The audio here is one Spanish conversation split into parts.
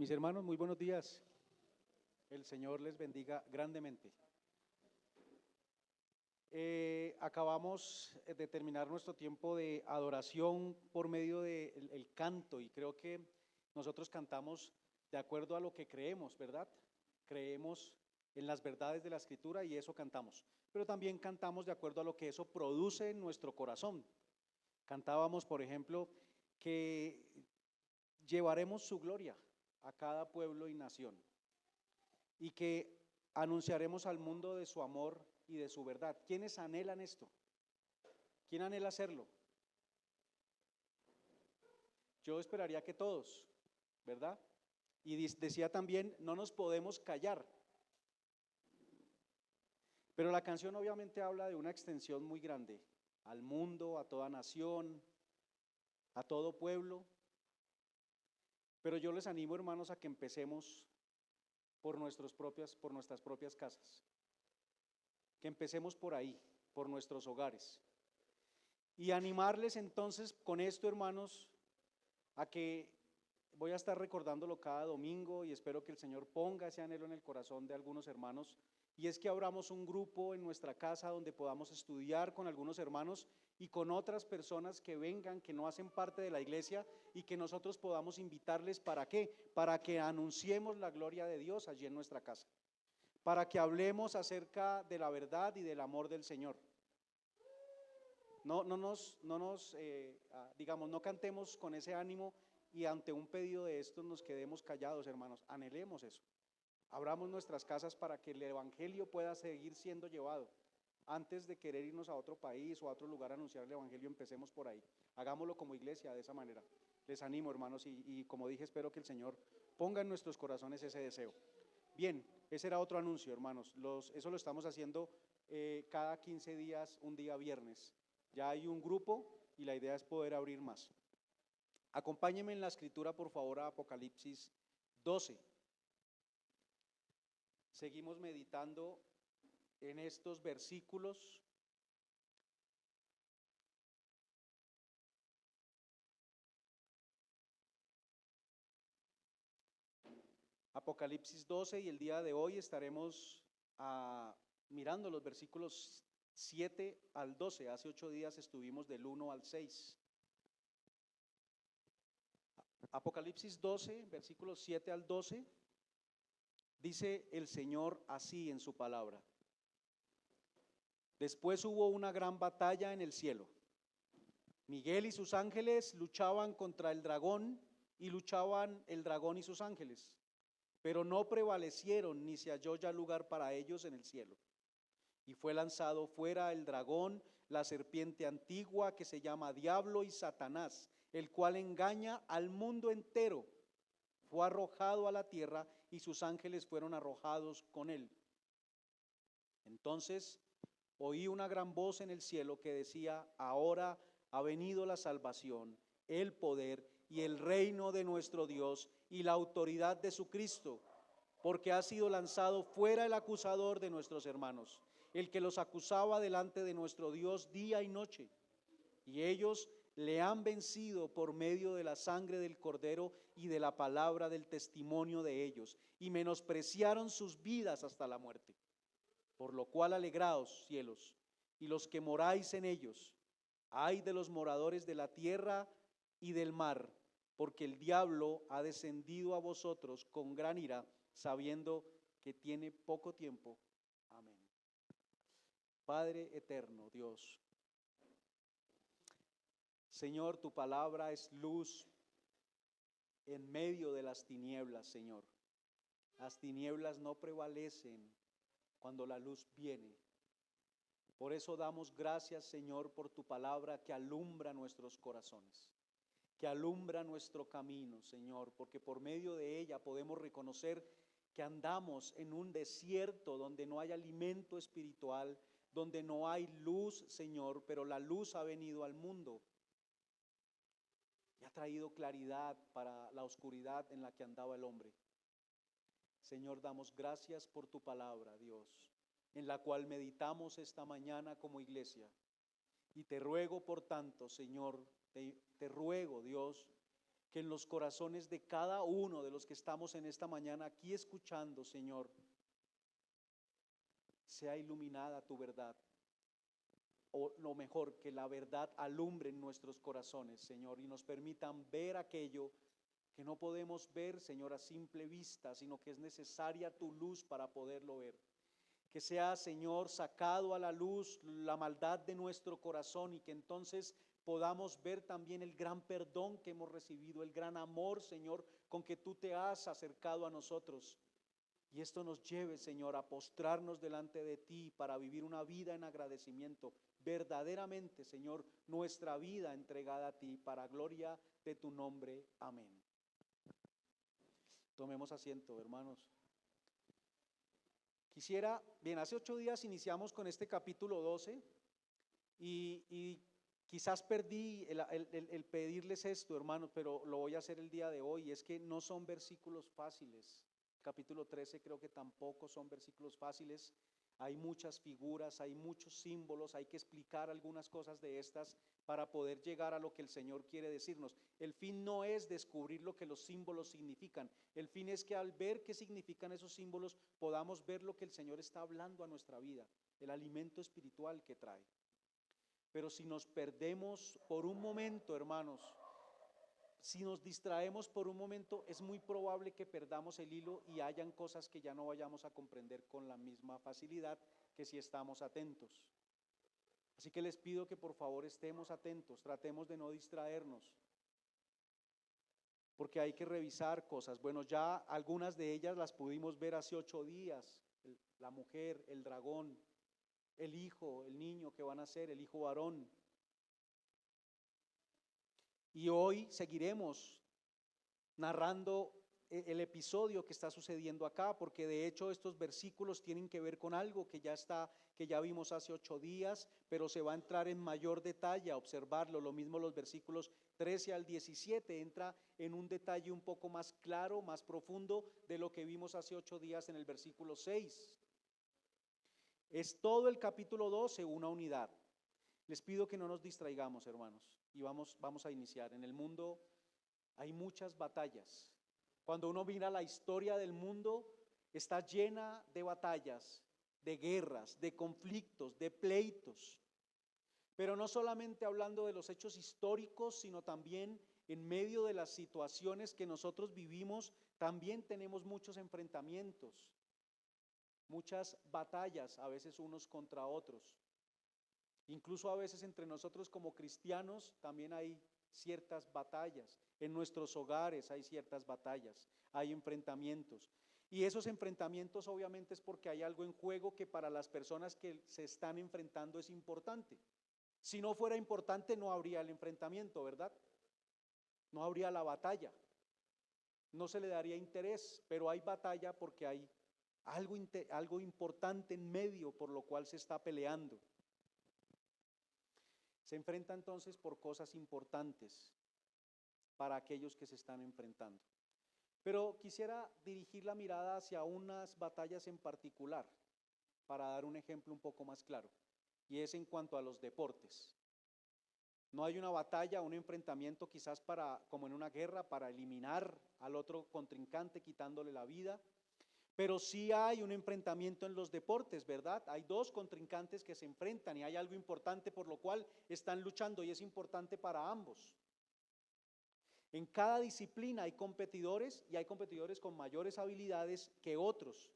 Mis hermanos, muy buenos días. El Señor les bendiga grandemente. Acabamos de terminar nuestro tiempo de adoración por medio del canto, y creo que nosotros cantamos de acuerdo a lo que creemos, ¿verdad? Creemos en las verdades de la Escritura y eso cantamos, pero también cantamos de acuerdo a lo que eso produce en nuestro corazón. Cantábamos, por ejemplo, que llevaremos su gloria a cada pueblo y nación, y que anunciaremos al mundo de su amor y de su verdad. ¿Quiénes anhelan esto? ¿Quién anhela hacerlo? Yo esperaría que todos, ¿verdad? Y decía también, no nos podemos callar. Pero la canción obviamente habla de una extensión muy grande, al mundo, a toda nación, a todo pueblo. Pero yo les animo, hermanos, a que empecemos por nuestras propias casas. Que empecemos por ahí, por nuestros hogares. Y animarles entonces con esto, hermanos, a que voy a estar recordándolo cada domingo y espero que el Señor ponga ese anhelo en el corazón de algunos hermanos, y es que abramos un grupo en nuestra casa donde podamos estudiar con algunos hermanos y con otras personas que vengan, que no hacen parte de la iglesia, y que nosotros podamos invitarles. ¿Para qué? Para que anunciemos la gloria de Dios allí en nuestra casa, para que hablemos acerca de la verdad y del amor del Señor. Digamos, no cantemos con ese ánimo y ante un pedido de estos nos quedemos callados, hermanos. Anhelemos eso. Abramos nuestras casas para que el evangelio pueda seguir siendo llevado. Antes de querer irnos a otro país o a otro lugar a anunciar el evangelio, empecemos por ahí. Hagámoslo como iglesia de esa manera. Les animo, hermanos, y como dije, espero que el Señor ponga en nuestros corazones ese deseo. Bien, ese era otro anuncio, hermanos. Eso lo estamos haciendo cada 15 días, un día viernes. Ya hay un grupo y la idea es poder abrir más. Acompáñenme en la escritura, por favor, a Apocalipsis 12. Seguimos meditando en estos versículos. Apocalipsis 12, y el día de hoy estaremos mirando los versículos 7 al 12. Hace 8 días estuvimos del 1 al 6. Apocalipsis 12, versículos 7 al 12, dice el Señor así en su palabra: después hubo una gran batalla en el cielo. Miguel y sus ángeles luchaban contra el dragón, y luchaban el dragón y sus ángeles, pero no prevalecieron, ni se halló ya lugar para ellos en el cielo. Y fue lanzado fuera el dragón, la serpiente antigua, que se llama Diablo y Satanás, el cual engaña al mundo entero. Fue arrojado a la tierra, y sus ángeles fueron arrojados con él. Entonces oí una gran voz en el cielo que decía: ahora ha venido la salvación, el poder y el reino de nuestro Dios y la autoridad de su Cristo, porque ha sido lanzado fuera el acusador de nuestros hermanos, el que los acusaba delante de nuestro Dios día y noche. Y ellos le han vencido por medio de la sangre del Cordero y de la palabra del testimonio de ellos, y menospreciaron sus vidas hasta la muerte. Por lo cual alegraos, cielos, y los que moráis en ellos. Ay de los moradores de la tierra y del mar, porque el diablo ha descendido a vosotros con gran ira, sabiendo que tiene poco tiempo. Amén. Padre eterno, Dios, Señor, tu palabra es luz en medio de las tinieblas, Señor. Las tinieblas no prevalecen cuando la luz viene. Por eso damos gracias, Señor, por tu palabra que alumbra nuestros corazones, que alumbra nuestro camino, Señor, porque por medio de ella podemos reconocer que andamos en un desierto donde no hay alimento espiritual, donde no hay luz, Señor, pero la luz ha venido al mundo y ha traído claridad para la oscuridad en la que andaba el hombre. Señor, damos gracias por tu palabra, Dios, en la cual meditamos esta mañana como iglesia. Y te ruego, por tanto, Señor, te ruego, Dios, que en los corazones de cada uno de los que estamos en esta mañana aquí escuchando, Señor, sea iluminada tu verdad, o lo mejor, que la verdad alumbre en nuestros corazones, Señor, y nos permitan ver aquello que no podemos ver, Señor, a simple vista, sino que es necesaria tu luz para poderlo ver. Que sea, Señor, sacado a la luz la maldad de nuestro corazón y que entonces podamos ver también el gran perdón que hemos recibido, el gran amor, Señor, con que tú te has acercado a nosotros. Y esto nos lleve, Señor, a postrarnos delante de ti para vivir una vida en agradecimiento. Verdaderamente, Señor, nuestra vida entregada a ti para gloria de tu nombre. Amén. Tomemos asiento, hermanos. Hace 8 días iniciamos con este capítulo 12 y quizás perdí el pedirles esto, hermanos, pero lo voy a hacer el día de hoy. Y es que no son versículos fáciles. Capítulo 13 creo que tampoco son versículos fáciles. Hay muchas figuras, hay muchos símbolos, hay que explicar algunas cosas de estas para poder llegar a lo que el Señor quiere decirnos. El fin no es descubrir lo que los símbolos significan. El fin es que al ver qué significan esos símbolos podamos ver lo que el Señor está hablando a nuestra vida, el alimento espiritual que trae. Pero si nos perdemos por un momento, hermanos, si nos distraemos por un momento, es muy probable que perdamos el hilo y hayan cosas que ya no vayamos a comprender con la misma facilidad que si estamos atentos. Así que les pido que por favor estemos atentos, tratemos de no distraernos, porque hay que revisar cosas. Bueno, ya algunas de ellas las pudimos ver hace 8 días, la mujer, el dragón, el hijo, el niño que van a ser, el hijo varón. Y hoy seguiremos narrando el episodio que está sucediendo acá, porque de hecho estos versículos tienen que ver con algo que ya vimos hace 8 días, pero se va a entrar en mayor detalle a observarlo. Lo mismo los versículos 13 al 17 entra en un detalle un poco más claro, más profundo de lo que vimos hace 8 días en el versículo 6. Es todo el capítulo 12 una unidad. Les pido que no nos distraigamos, hermanos, y vamos a iniciar. En el mundo hay muchas batallas. Cuando uno mira la historia del mundo, está llena de batallas, de guerras, de conflictos, de pleitos. Pero no solamente hablando de los hechos históricos, sino también en medio de las situaciones que nosotros vivimos, también tenemos muchos enfrentamientos, muchas batallas, a veces unos contra otros. Incluso a veces entre nosotros como cristianos también hay ciertas batallas. En nuestros hogares hay ciertas batallas, hay enfrentamientos. Y esos enfrentamientos obviamente es porque hay algo en juego que para las personas que se están enfrentando es importante. Si no fuera importante no habría el enfrentamiento, ¿verdad? No habría la batalla. No se le daría interés, pero hay batalla porque hay algo importante en medio por lo cual se está peleando. Se enfrenta entonces por cosas importantes para aquellos que se están enfrentando. Pero quisiera dirigir la mirada hacia unas batallas en particular, para dar un ejemplo un poco más claro, y es en cuanto a los deportes. No hay una batalla, un enfrentamiento quizás como en una guerra, para eliminar al otro contrincante quitándole la vida, pero sí hay un enfrentamiento en los deportes, ¿verdad? Hay 2 contrincantes que se enfrentan y hay algo importante por lo cual están luchando y es importante para ambos. En cada disciplina hay competidores y hay competidores con mayores habilidades que otros.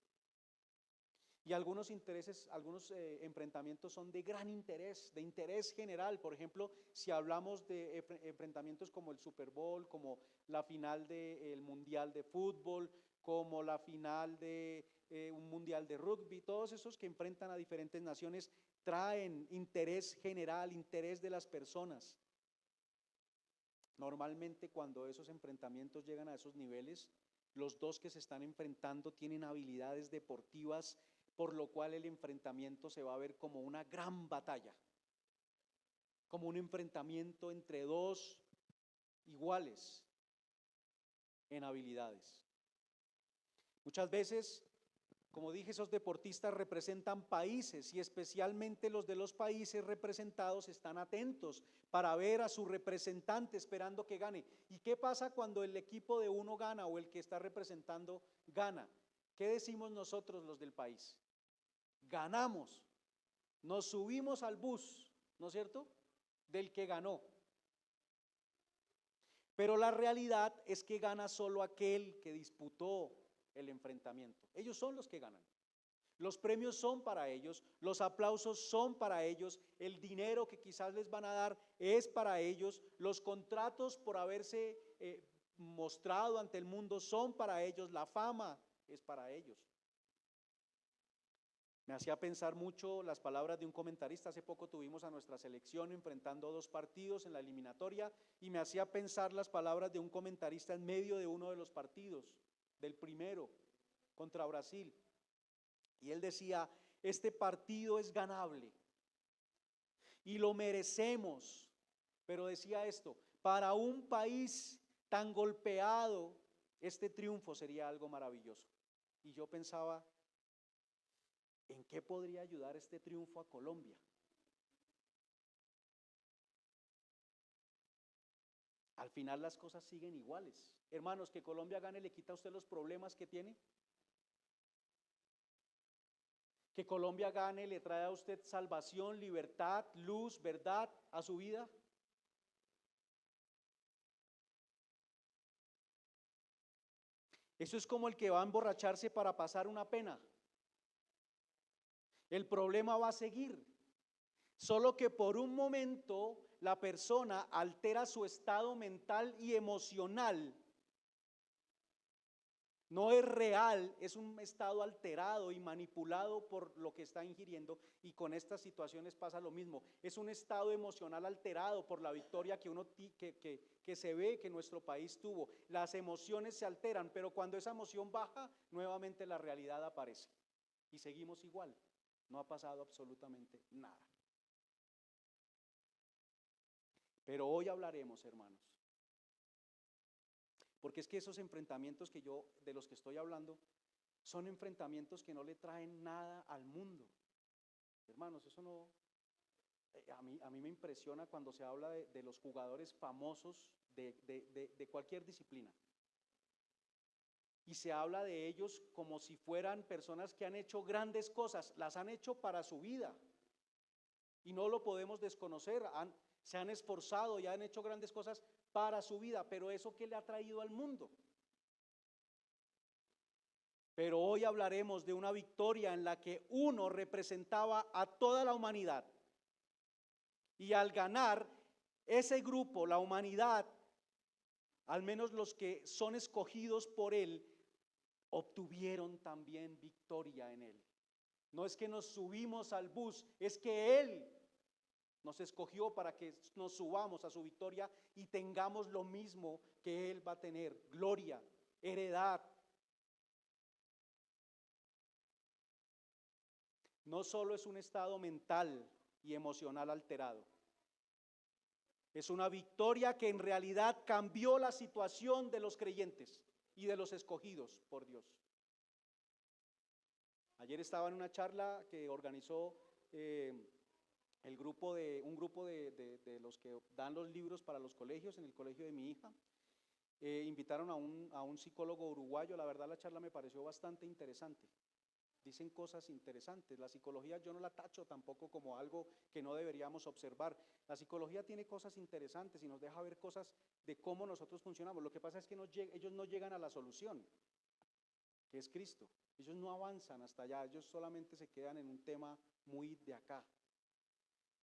Y algunos enfrentamientos son de gran interés, de interés general. Por ejemplo, si hablamos de enfrentamientos como el Super Bowl, como la final del Mundial de Fútbol, como la final de un Mundial de Rugby, todos esos que enfrentan a diferentes naciones traen interés general, interés de las personas. Normalmente cuando esos enfrentamientos llegan a esos niveles, los 2 que se están enfrentando tienen habilidades deportivas, por lo cual el enfrentamiento se va a ver como una gran batalla, como un enfrentamiento entre 2 iguales en habilidades. Muchas veces Como dije, esos deportistas representan países y especialmente los de los países representados están atentos para ver a su representante esperando que gane. ¿Y qué pasa cuando el equipo de uno gana o el que está representando gana? ¿Qué decimos nosotros los del país? Ganamos, nos subimos al bus, ¿no es cierto? Del que ganó. Pero la realidad es que gana solo aquel que disputó el enfrentamiento. Ellos son los que ganan. Los premios son para ellos, los aplausos son para ellos, el dinero que quizás les van a dar es para ellos, los contratos por haberse mostrado ante el mundo son para ellos, la fama es para ellos. Me hacía pensar mucho las palabras de un comentarista. Hace poco tuvimos a nuestra selección enfrentando 2 partidos en la eliminatoria y me hacía pensar las palabras de un comentarista en medio de uno de los partidos, del primero contra Brasil. Y él decía, este partido es ganable y lo merecemos, pero decía esto, para un país tan golpeado, este triunfo sería algo maravilloso. Y yo pensaba, ¿en qué podría ayudar este triunfo a Colombia? Al final las cosas siguen iguales. Hermanos, que Colombia gane le quita a usted los problemas que tiene. Que Colombia gane le trae a usted salvación, libertad, luz, verdad a su vida. Eso es como el que va a emborracharse para pasar una pena. El problema va a seguir, solo que por un momento la persona altera su estado mental y emocional. No es real, es un estado alterado y manipulado por lo que está ingiriendo, y con estas situaciones pasa lo mismo. Es un estado emocional alterado por la victoria que se ve que nuestro país tuvo. Las emociones se alteran, pero cuando esa emoción baja, nuevamente la realidad aparece y seguimos igual. No ha pasado absolutamente nada. Pero hoy hablaremos, hermanos, porque es que esos enfrentamientos de los que estoy hablando, son enfrentamientos que no le traen nada al mundo. Hermanos, eso no, a mí me impresiona cuando se habla de los jugadores famosos de cualquier disciplina. Y se habla de ellos como si fueran personas que han hecho grandes cosas, las han hecho para su vida. Y no lo podemos desconocer, se han esforzado y han hecho grandes cosas para su vida, pero ¿eso qué le ha traído al mundo? Pero hoy hablaremos de una victoria en la que uno representaba a toda la humanidad. Y al ganar ese grupo, la humanidad, al menos los que son escogidos por él, obtuvieron también victoria en él. No es que nos subimos al bus, es que él nos escogió para que nos subamos a su victoria y tengamos lo mismo que él va a tener: gloria, heredad. No solo es un estado mental y emocional alterado, es una victoria que en realidad cambió la situación de los creyentes y de los escogidos por Dios. Ayer estaba en una charla que organizó un grupo de los que dan los libros para los colegios, en el colegio de mi hija. Invitaron a un psicólogo uruguayo. La verdad, la charla me pareció bastante interesante. Dicen cosas interesantes. La psicología yo no la tacho tampoco como algo que no deberíamos observar. La psicología tiene cosas interesantes y nos deja ver cosas de cómo nosotros funcionamos. Lo que pasa es que ellos no llegan a la solución, que es Cristo. Ellos no avanzan hasta allá, ellos solamente se quedan en un tema muy de acá.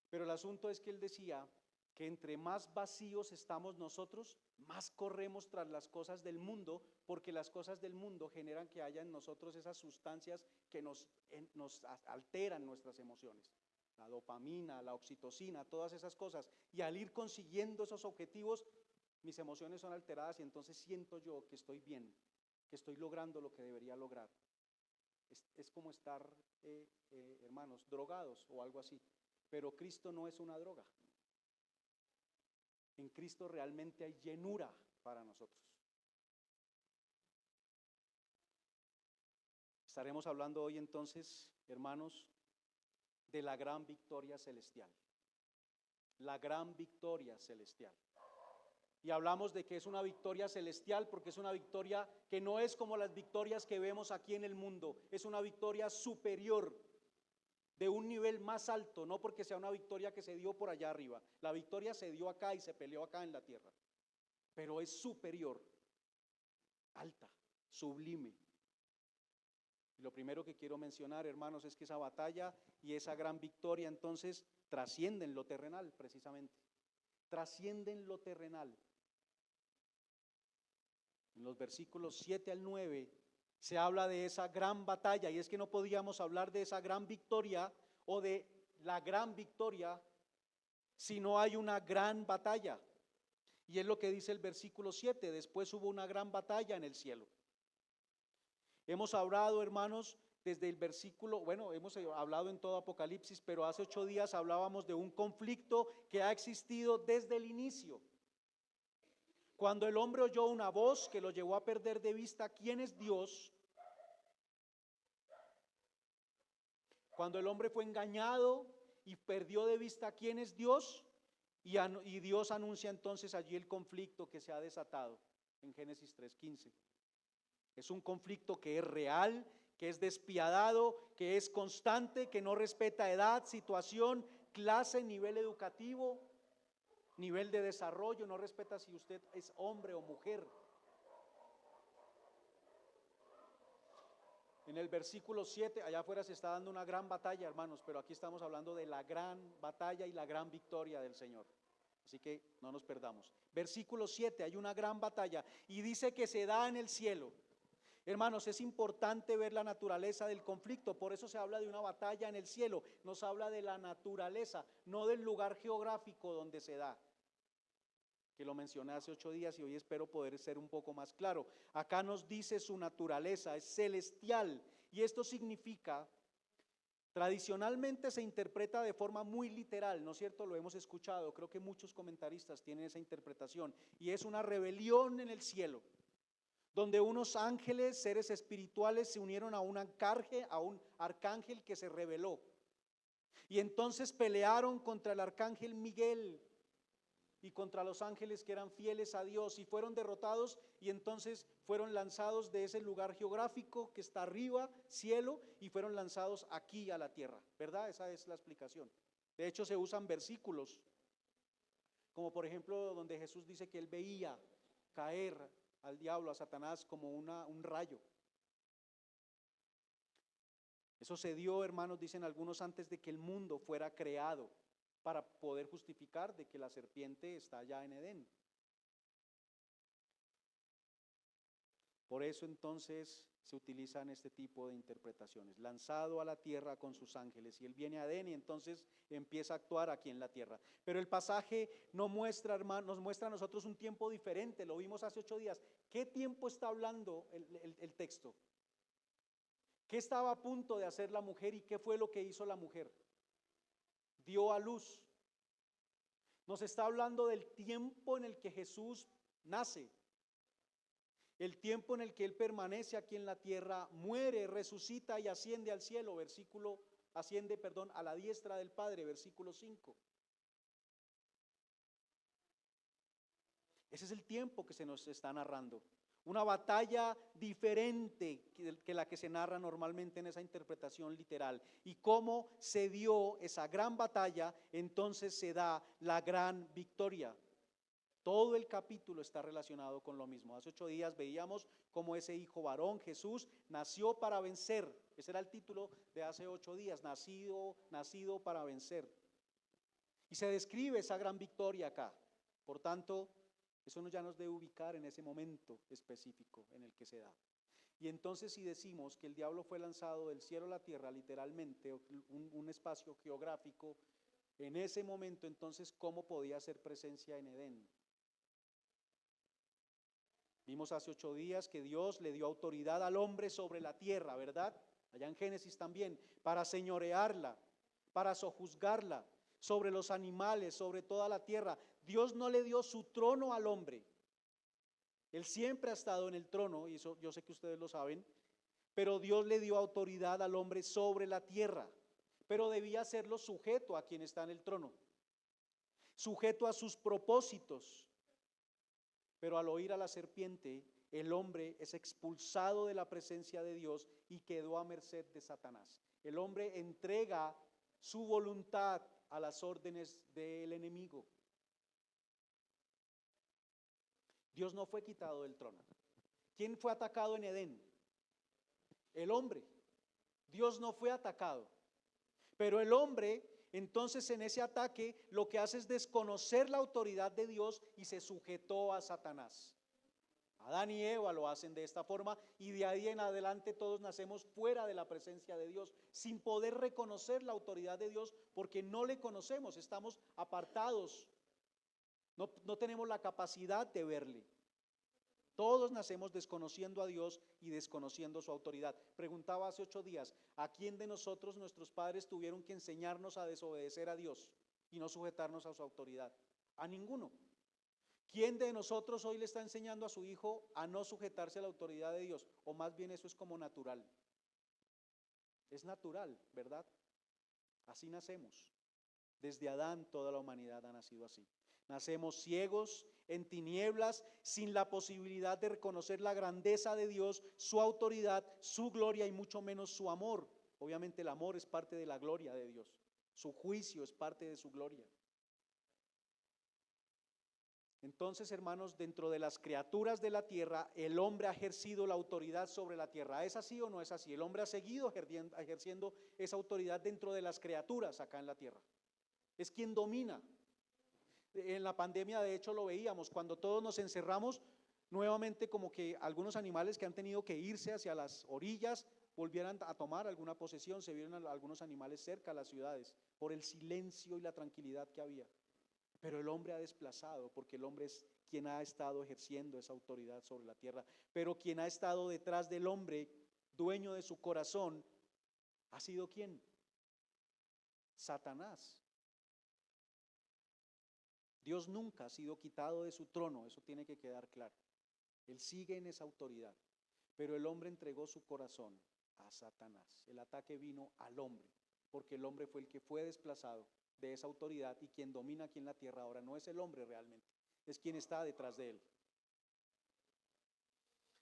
Pero el asunto es que él decía que entre más vacíos estamos nosotros, más corremos tras las cosas del mundo, porque las cosas del mundo generan que haya en nosotros esas sustancias que nos alteran nuestras emociones. La dopamina, la oxitocina, todas esas cosas. Y al ir consiguiendo esos objetivos, mis emociones son alteradas y entonces siento yo que estoy bien, que estoy logrando lo que debería lograr. Es como estar, hermanos, drogados o algo así. Pero Cristo no es una droga. En Cristo realmente hay llenura para nosotros. Estaremos hablando hoy entonces, hermanos, de la gran victoria celestial. La gran victoria celestial. Y hablamos de que es una victoria celestial porque es una victoria que no es como las victorias que vemos aquí en el mundo, es una victoria superior, de un nivel más alto, no porque sea una victoria que se dio por allá arriba. La victoria se dio acá y se peleó acá en la tierra, pero es superior, alta, sublime. Y lo primero que quiero mencionar, hermanos, es que esa batalla y esa gran victoria entonces trascienden lo terrenal, precisamente. Trascienden lo terrenal. En los versículos 7 al 9 se habla de esa gran batalla, y es que no podíamos hablar de esa gran victoria o de la gran victoria si no hay una gran batalla. Y es lo que dice el versículo 7, después hubo una gran batalla en el cielo. Hemos hablado, hermanos, desde el versículo, bueno, hemos hablado en todo Apocalipsis, pero hace 8 días hablábamos de un conflicto que ha existido desde el inicio. Cuando el hombre oyó una voz que lo llevó a perder de vista quién es Dios, cuando el hombre fue engañado y perdió de vista quién es Dios, y Dios anuncia entonces allí el conflicto que se ha desatado en Génesis 3:15. Es un conflicto que es real, que es despiadado, que es constante, que no respeta edad, situación, clase, nivel educativo, nivel de desarrollo, no respeta si usted es hombre o mujer. En el versículo 7, allá afuera se está dando una gran batalla, hermanos, pero aquí estamos hablando de la gran batalla y la gran victoria del Señor. Así que no nos perdamos. Versículo 7, hay una gran batalla y dice que se da en el cielo. Hermanos, es importante ver la naturaleza del conflicto, por eso se habla de una batalla en el cielo, nos habla de la naturaleza, no del lugar geográfico donde se da, que lo mencioné hace 8 días y hoy espero poder ser un poco más claro. Acá nos dice su naturaleza, es celestial, y esto significa, tradicionalmente se interpreta de forma muy literal, ¿no es cierto? Lo hemos escuchado, creo que muchos comentaristas tienen esa interpretación, y es una rebelión en el cielo, donde unos ángeles, seres espirituales, se unieron a un arcángel que se rebeló, y entonces pelearon contra el arcángel Miguel y contra los ángeles que eran fieles a Dios, y fueron derrotados, y entonces fueron lanzados de ese lugar geográfico que está arriba, cielo, y fueron lanzados aquí a la tierra, ¿verdad? Esa es la explicación. De hecho se usan versículos, como por ejemplo donde Jesús dice que él veía caer al diablo, a Satanás, como un rayo. Eso se dio, hermanos, dicen algunos, antes de que el mundo fuera creado, para poder justificar de que la serpiente está allá en Edén. Por eso entonces se utilizan este tipo de interpretaciones, lanzado a la tierra con sus ángeles, y él viene a Edén y entonces empieza a actuar aquí en la tierra. Pero el pasaje nos muestra, hermanos, nos muestra a nosotros un tiempo diferente, lo vimos hace 8 días. ¿Qué tiempo está hablando el texto? ¿Qué estaba a punto de hacer la mujer y qué fue lo que hizo la mujer? Dio a luz. Nos está hablando del tiempo en el que Jesús nace, el tiempo en el que Él permanece aquí en la tierra, muere, resucita y asciende al cielo, asciende a la diestra del Padre, versículo 5. Ese es el tiempo que se nos está narrando. Una batalla diferente que la que se narra normalmente en esa interpretación literal. Y cómo se dio esa gran batalla, entonces se da la gran victoria. Todo el capítulo está relacionado con lo mismo. Hace 8 días veíamos cómo ese hijo varón, Jesús, nació para vencer. Ese era el título de hace 8 días, nacido para vencer. Y se describe esa gran victoria acá. Por tanto, eso ya nos debe ubicar en ese momento específico en el que se da. Y entonces si decimos que el diablo fue lanzado del cielo a la tierra, literalmente, un espacio geográfico, en ese momento, entonces, ¿cómo podía hacer presencia en Edén? Vimos hace 8 días que Dios le dio autoridad al hombre sobre la tierra, ¿verdad? Allá en Génesis también, para señorearla, para sojuzgarla, sobre los animales, sobre toda la tierra. Dios no le dio su trono al hombre. Él siempre ha estado en el trono, y eso yo sé que ustedes lo saben, pero Dios le dio autoridad al hombre sobre la tierra, pero debía hacerlo sujeto a quien está en el trono, sujeto a sus propósitos. Pero al oír a la serpiente, el hombre es expulsado de la presencia de Dios y quedó a merced de Satanás. El hombre entrega su voluntad a las órdenes del enemigo. Dios no fue quitado del trono. ¿Quién fue atacado en Edén? El hombre. Dios no fue atacado. Pero el hombre, entonces en ese ataque, lo que hace es desconocer la autoridad de Dios y se sujetó a Satanás. Adán y Eva lo hacen de esta forma y de ahí en adelante todos nacemos fuera de la presencia de Dios, sin poder reconocer la autoridad de Dios porque no le conocemos, estamos apartados, no tenemos la capacidad de verle. Todos nacemos desconociendo a Dios y desconociendo su autoridad. Preguntaba hace 8 días, ¿a quién de nosotros nuestros padres tuvieron que enseñarnos a desobedecer a Dios y no sujetarnos a su autoridad? A ninguno. ¿Quién de nosotros hoy le está enseñando a su hijo a no sujetarse a la autoridad de Dios? O más bien eso es como natural. Es natural, ¿verdad? Así nacemos. Desde Adán toda la humanidad ha nacido así. Nacemos ciegos, en tinieblas, sin la posibilidad de reconocer la grandeza de Dios, su autoridad, su gloria y mucho menos su amor. Obviamente el amor es parte de la gloria de Dios. Su juicio es parte de su gloria. Entonces, hermanos, dentro de las criaturas de la tierra, el hombre ha ejercido la autoridad sobre la tierra. ¿Es así o no es así? El hombre ha seguido ejerciendo esa autoridad dentro de las criaturas acá en la tierra. Es quien domina. En la pandemia, de hecho, lo veíamos. Cuando todos nos encerramos, nuevamente como que algunos animales que han tenido que irse hacia las orillas volvieran a tomar alguna posesión. Se vieron algunos animales cerca a las ciudades por el silencio y la tranquilidad que había. Pero el hombre ha desplazado, porque el hombre es quien ha estado ejerciendo esa autoridad sobre la tierra. Pero quien ha estado detrás del hombre, dueño de su corazón, ¿ha sido quién? Satanás. Dios nunca ha sido quitado de su trono, eso tiene que quedar claro. Él sigue en esa autoridad, pero el hombre entregó su corazón a Satanás. El ataque vino al hombre, porque el hombre fue el que fue desplazado de esa autoridad y quien domina aquí en la tierra ahora no es el hombre realmente, es quien está detrás de él.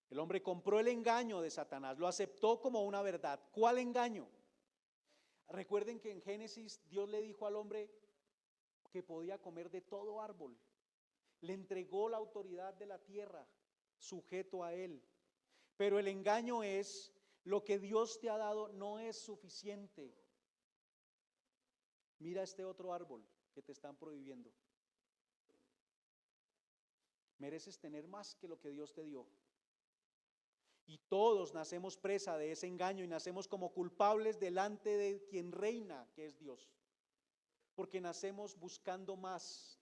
El hombre compró el engaño de Satanás, lo aceptó como una verdad. ¿Cuál engaño? Recuerden que en Génesis Dios le dijo al hombre que podía comer de todo árbol. Le entregó la autoridad de la tierra, sujeto a él. Pero el engaño es, lo que Dios te ha dado no es suficiente. Mira este otro árbol que te están prohibiendo. Mereces tener más que lo que Dios te dio. Y todos nacemos presa de ese engaño y nacemos como culpables delante de quien reina, que es Dios. Porque nacemos buscando más,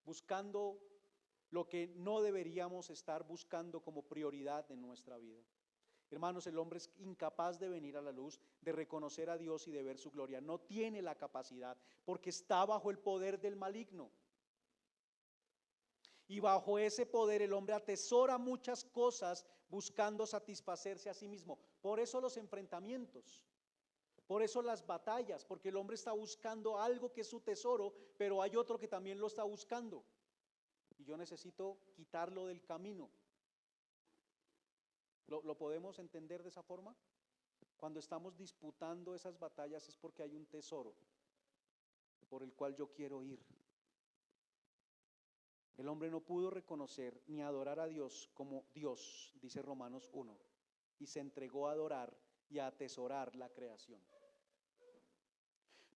buscando lo que no deberíamos estar buscando como prioridad en nuestra vida. Hermanos, el hombre es incapaz de venir a la luz, de reconocer a Dios y de ver su gloria. No tiene la capacidad porque está bajo el poder del maligno. Y bajo ese poder el hombre atesora muchas cosas buscando satisfacerse a sí mismo. Por eso los enfrentamientos, por eso las batallas, porque el hombre está buscando algo que es su tesoro, pero hay otro que también lo está buscando. Y yo necesito quitarlo del camino. ¿Lo podemos entender de esa forma? Cuando estamos disputando esas batallas es porque hay un tesoro por el cual yo quiero ir. El hombre no pudo reconocer ni adorar a Dios como Dios, dice Romanos 1, y se entregó a adorar y a atesorar la creación.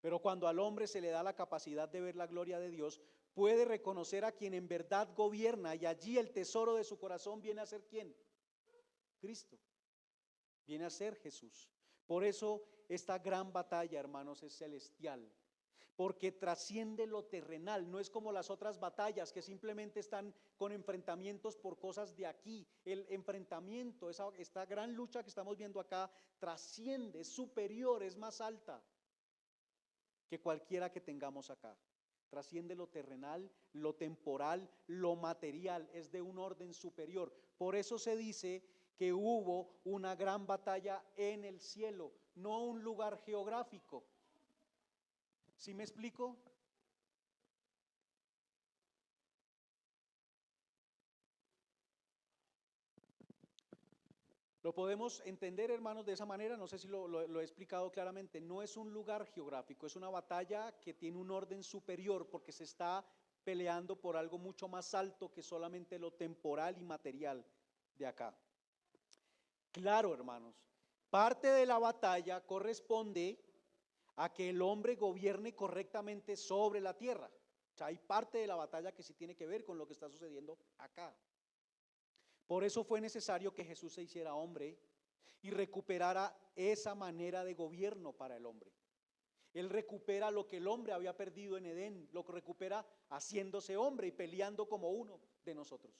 Pero cuando al hombre se le da la capacidad de ver la gloria de Dios, puede reconocer a quien en verdad gobierna, y allí el tesoro de su corazón viene a ser ¿quién? Cristo, viene a ser Jesús. Por eso esta gran batalla, hermanos, es celestial, porque trasciende lo terrenal. No es como las otras batallas que simplemente están con enfrentamientos por cosas de aquí. El enfrentamiento, esta gran lucha que estamos viendo acá, trasciende, es superior, es más alta que cualquiera que tengamos acá. Trasciende lo terrenal, lo temporal, lo material, es de un orden superior. Por eso se dice que hubo una gran batalla en el cielo, no un lugar geográfico. ¿Sí me explico? Lo podemos entender, hermanos, de esa manera. No sé si lo he explicado claramente. No es un lugar geográfico, es una batalla que tiene un orden superior porque se está peleando por algo mucho más alto que solamente lo temporal y material de acá. Claro, hermanos, parte de la batalla corresponde a que el hombre gobierne correctamente sobre la tierra. O sea, hay parte de la batalla que sí tiene que ver con lo que está sucediendo acá. Por eso fue necesario que Jesús se hiciera hombre y recuperara esa manera de gobierno para el hombre. Él recupera lo que el hombre había perdido en Edén, lo recupera haciéndose hombre y peleando como uno de nosotros.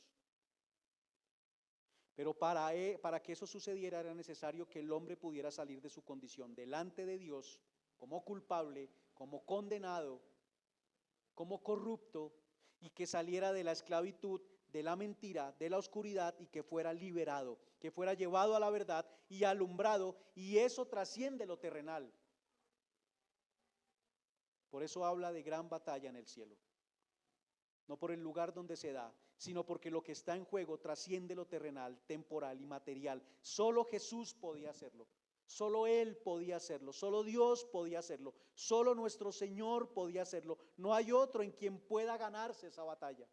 Pero para que eso sucediera era necesario que el hombre pudiera salir de su condición delante de Dios como culpable, como condenado, como corrupto, y que saliera de la esclavitud, de la mentira, de la oscuridad, y que fuera liberado, que fuera llevado a la verdad y alumbrado, y eso trasciende lo terrenal. Por eso habla de gran batalla en el cielo, no por el lugar donde se da, sino porque lo que está en juego trasciende lo terrenal, temporal y material. Solo Jesús podía hacerlo, solo Él podía hacerlo, solo Dios podía hacerlo, solo nuestro Señor podía hacerlo. No hay otro en quien pueda ganarse esa batalla,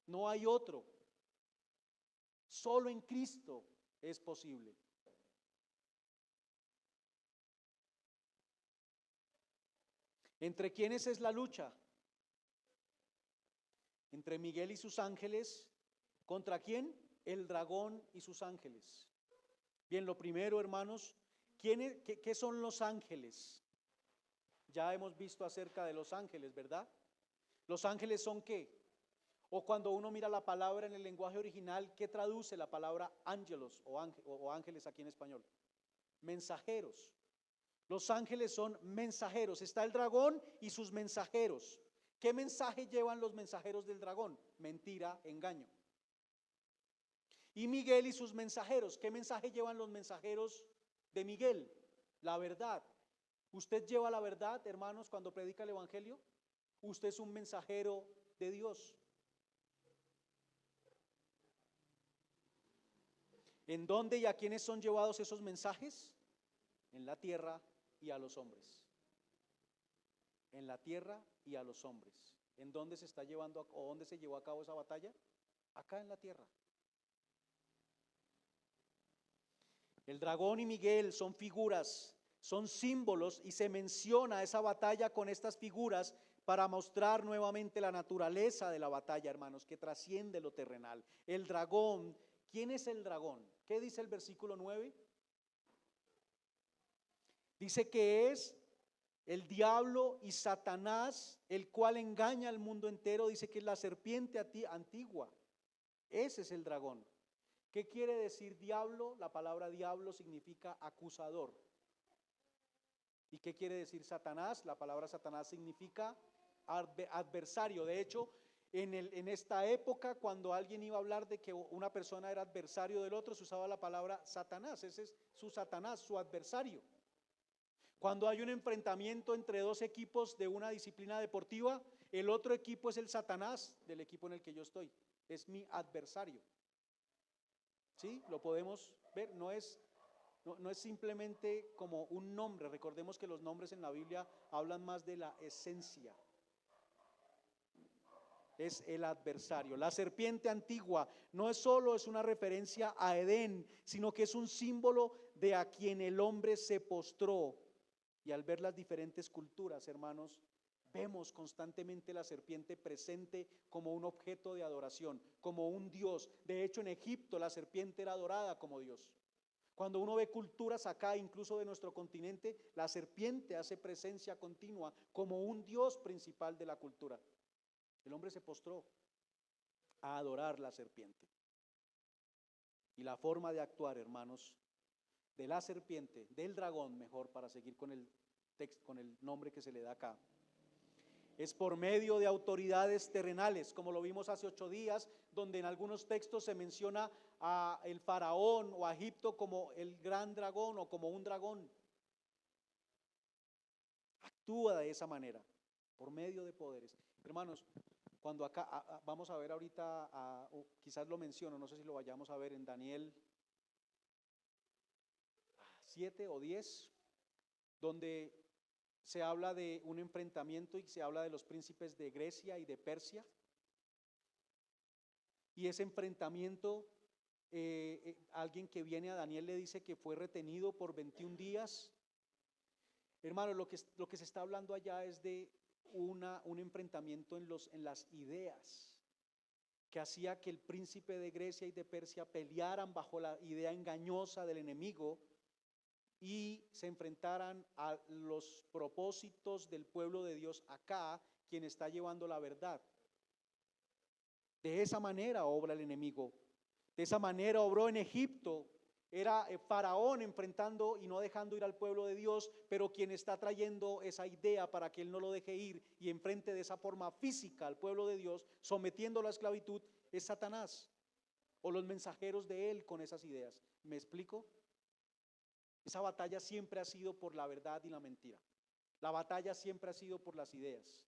no hay otro. Solo en Cristo es posible. ¿Entre quiénes es la lucha? Entre Miguel y sus ángeles. ¿Contra quién? El dragón y sus ángeles. Bien, lo primero, hermanos, ¿qué son los ángeles? Ya hemos visto acerca de los ángeles, ¿verdad? ¿Los ángeles son qué? O cuando uno mira la palabra en el lenguaje original, ¿qué traduce la palabra ángelos o ángeles aquí en español? Mensajeros. Los ángeles son mensajeros. Está el dragón y sus mensajeros. ¿Qué mensaje llevan los mensajeros del dragón? Mentira, engaño. Y Miguel y sus mensajeros. ¿Qué mensaje llevan los mensajeros de Miguel? La verdad. ¿Usted lleva la verdad, hermanos, cuando predica el evangelio? Usted es un mensajero de Dios. ¿En dónde y a quiénes son llevados esos mensajes? En la tierra y a los hombres. En la tierra y a los hombres. ¿En dónde se está llevando o dónde se llevó a cabo esa batalla? Acá en la tierra. El dragón y Miguel son figuras, son símbolos, y se menciona esa batalla con estas figuras para mostrar nuevamente la naturaleza de la batalla, hermanos, que trasciende lo terrenal. El dragón, ¿quién es el dragón? ¿Qué dice el versículo 9? Dice que es el diablo y Satanás, el cual engaña al mundo entero. Dice que es la serpiente antigua. Ese es el dragón. ¿Qué quiere decir diablo? La palabra diablo significa acusador. ¿Y qué quiere decir Satanás? La palabra Satanás significa adversario. De hecho, en esta época, cuando alguien iba a hablar de que una persona era adversario del otro, se usaba la palabra Satanás. Ese es su Satanás, su adversario. Cuando hay un enfrentamiento entre dos equipos de una disciplina deportiva, el otro equipo es el Satanás del equipo en el que yo estoy. Es mi adversario. ¿Sí? Lo podemos ver. No es simplemente como un nombre. Recordemos que los nombres en la Biblia hablan más de la esencia. Es el adversario. La serpiente antigua no es solo una referencia a Edén, sino que es un símbolo de a quien el hombre se postró. Y al ver las diferentes culturas, hermanos, vemos constantemente la serpiente presente como un objeto de adoración, como un dios. De hecho, en Egipto la serpiente era adorada como dios. Cuando uno ve culturas acá, incluso de nuestro continente, la serpiente hace presencia continua como un dios principal de la cultura. El hombre se postró a adorar la serpiente. Y la forma de actuar, hermanos, de la serpiente, del dragón, mejor, para seguir con el nombre que se le da acá, Es por medio de autoridades terrenales, como lo vimos hace 8 días, donde en algunos textos se menciona a el faraón o a Egipto como el gran dragón o como un dragón. Actúa de esa manera, por medio de poderes. Hermanos, cuando acá vamos a ver ahorita, o quizás lo menciono, no sé si lo vayamos a ver en Daniel 7 o 10, donde se habla de un enfrentamiento y se habla de los príncipes de Grecia y de Persia. Y ese enfrentamiento, alguien que viene a Daniel le dice que fue retenido por 21 días. Hermano, lo que se está hablando allá es de un enfrentamiento en las ideas, que hacía que el príncipe de Grecia y de Persia pelearan bajo la idea engañosa del enemigo y se enfrentaran a los propósitos del pueblo de Dios acá, quien está llevando la verdad. De esa manera obra el enemigo. De esa manera obró en Egipto. Era Faraón enfrentando y no dejando ir al pueblo de Dios, pero quien está trayendo esa idea para que él no lo deje ir y enfrente de esa forma física al pueblo de Dios, sometiéndolo a esclavitud, es Satanás o los mensajeros de él con esas ideas. ¿Me explico? Esa batalla siempre ha sido por la verdad y la mentira. La batalla siempre ha sido por las ideas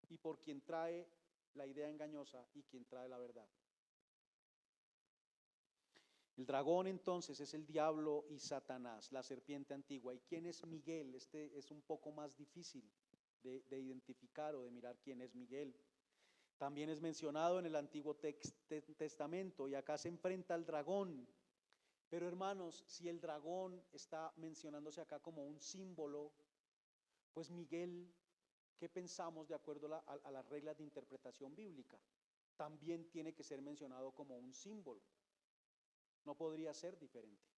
y por quien trae la idea engañosa y quien trae la verdad. El dragón entonces es el diablo y Satanás, la serpiente antigua. ¿Y quién es Miguel? Este es un poco más difícil de identificar o de mirar quién es Miguel. También es mencionado en el Antiguo Testamento y acá se enfrenta al dragón. Pero hermanos, si el dragón está mencionándose acá como un símbolo, pues Miguel, ¿qué pensamos de acuerdo a las reglas de interpretación bíblica? También tiene que ser mencionado como un símbolo. No podría ser diferente.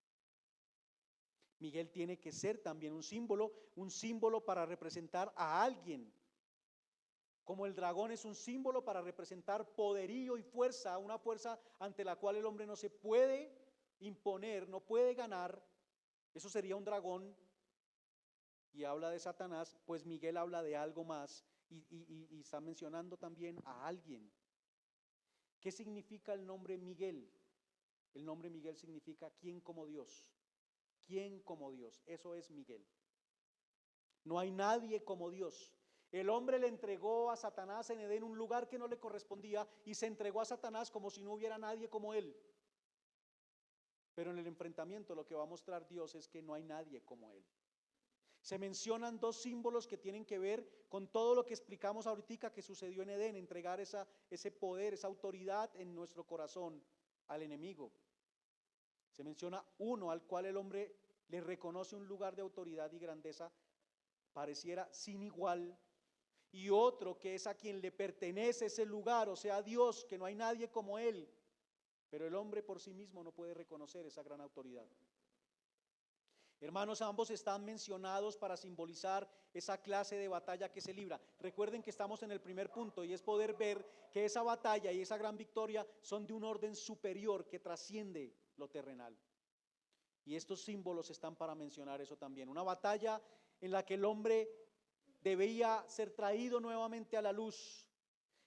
Miguel tiene que ser también un símbolo para representar a alguien. Como el dragón es un símbolo para representar poderío y fuerza, una fuerza ante la cual el hombre no se puede imponer, no puede ganar. Eso sería un dragón. Y habla de Satanás, pues Miguel habla de algo más y está mencionando también a alguien. ¿Qué significa el nombre Miguel? El nombre Miguel significa ¿quién como Dios? ¿Quién como Dios? Eso es Miguel. No hay nadie como Dios. El hombre le entregó a Satanás en Edén un lugar que no le correspondía y se entregó a Satanás como si no hubiera nadie como él. Pero en el enfrentamiento lo que va a mostrar Dios es que no hay nadie como él. Se mencionan dos símbolos que tienen que ver con todo lo que explicamos ahorita que sucedió en Edén, entregar ese poder, esa autoridad en nuestro corazón al enemigo. Se menciona uno al cual el hombre le reconoce un lugar de autoridad y grandeza, pareciera sin igual, y otro que es a quien le pertenece ese lugar, o sea, Dios, que no hay nadie como él, pero el hombre por sí mismo no puede reconocer esa gran autoridad. Hermanos, ambos están mencionados para simbolizar esa clase de batalla que se libra. Recuerden que estamos en el primer punto y es poder ver que esa batalla y esa gran victoria son de un orden superior que trasciende lo terrenal. Y estos símbolos están para mencionar eso también. Una batalla en la que el hombre debía ser traído nuevamente a la luz,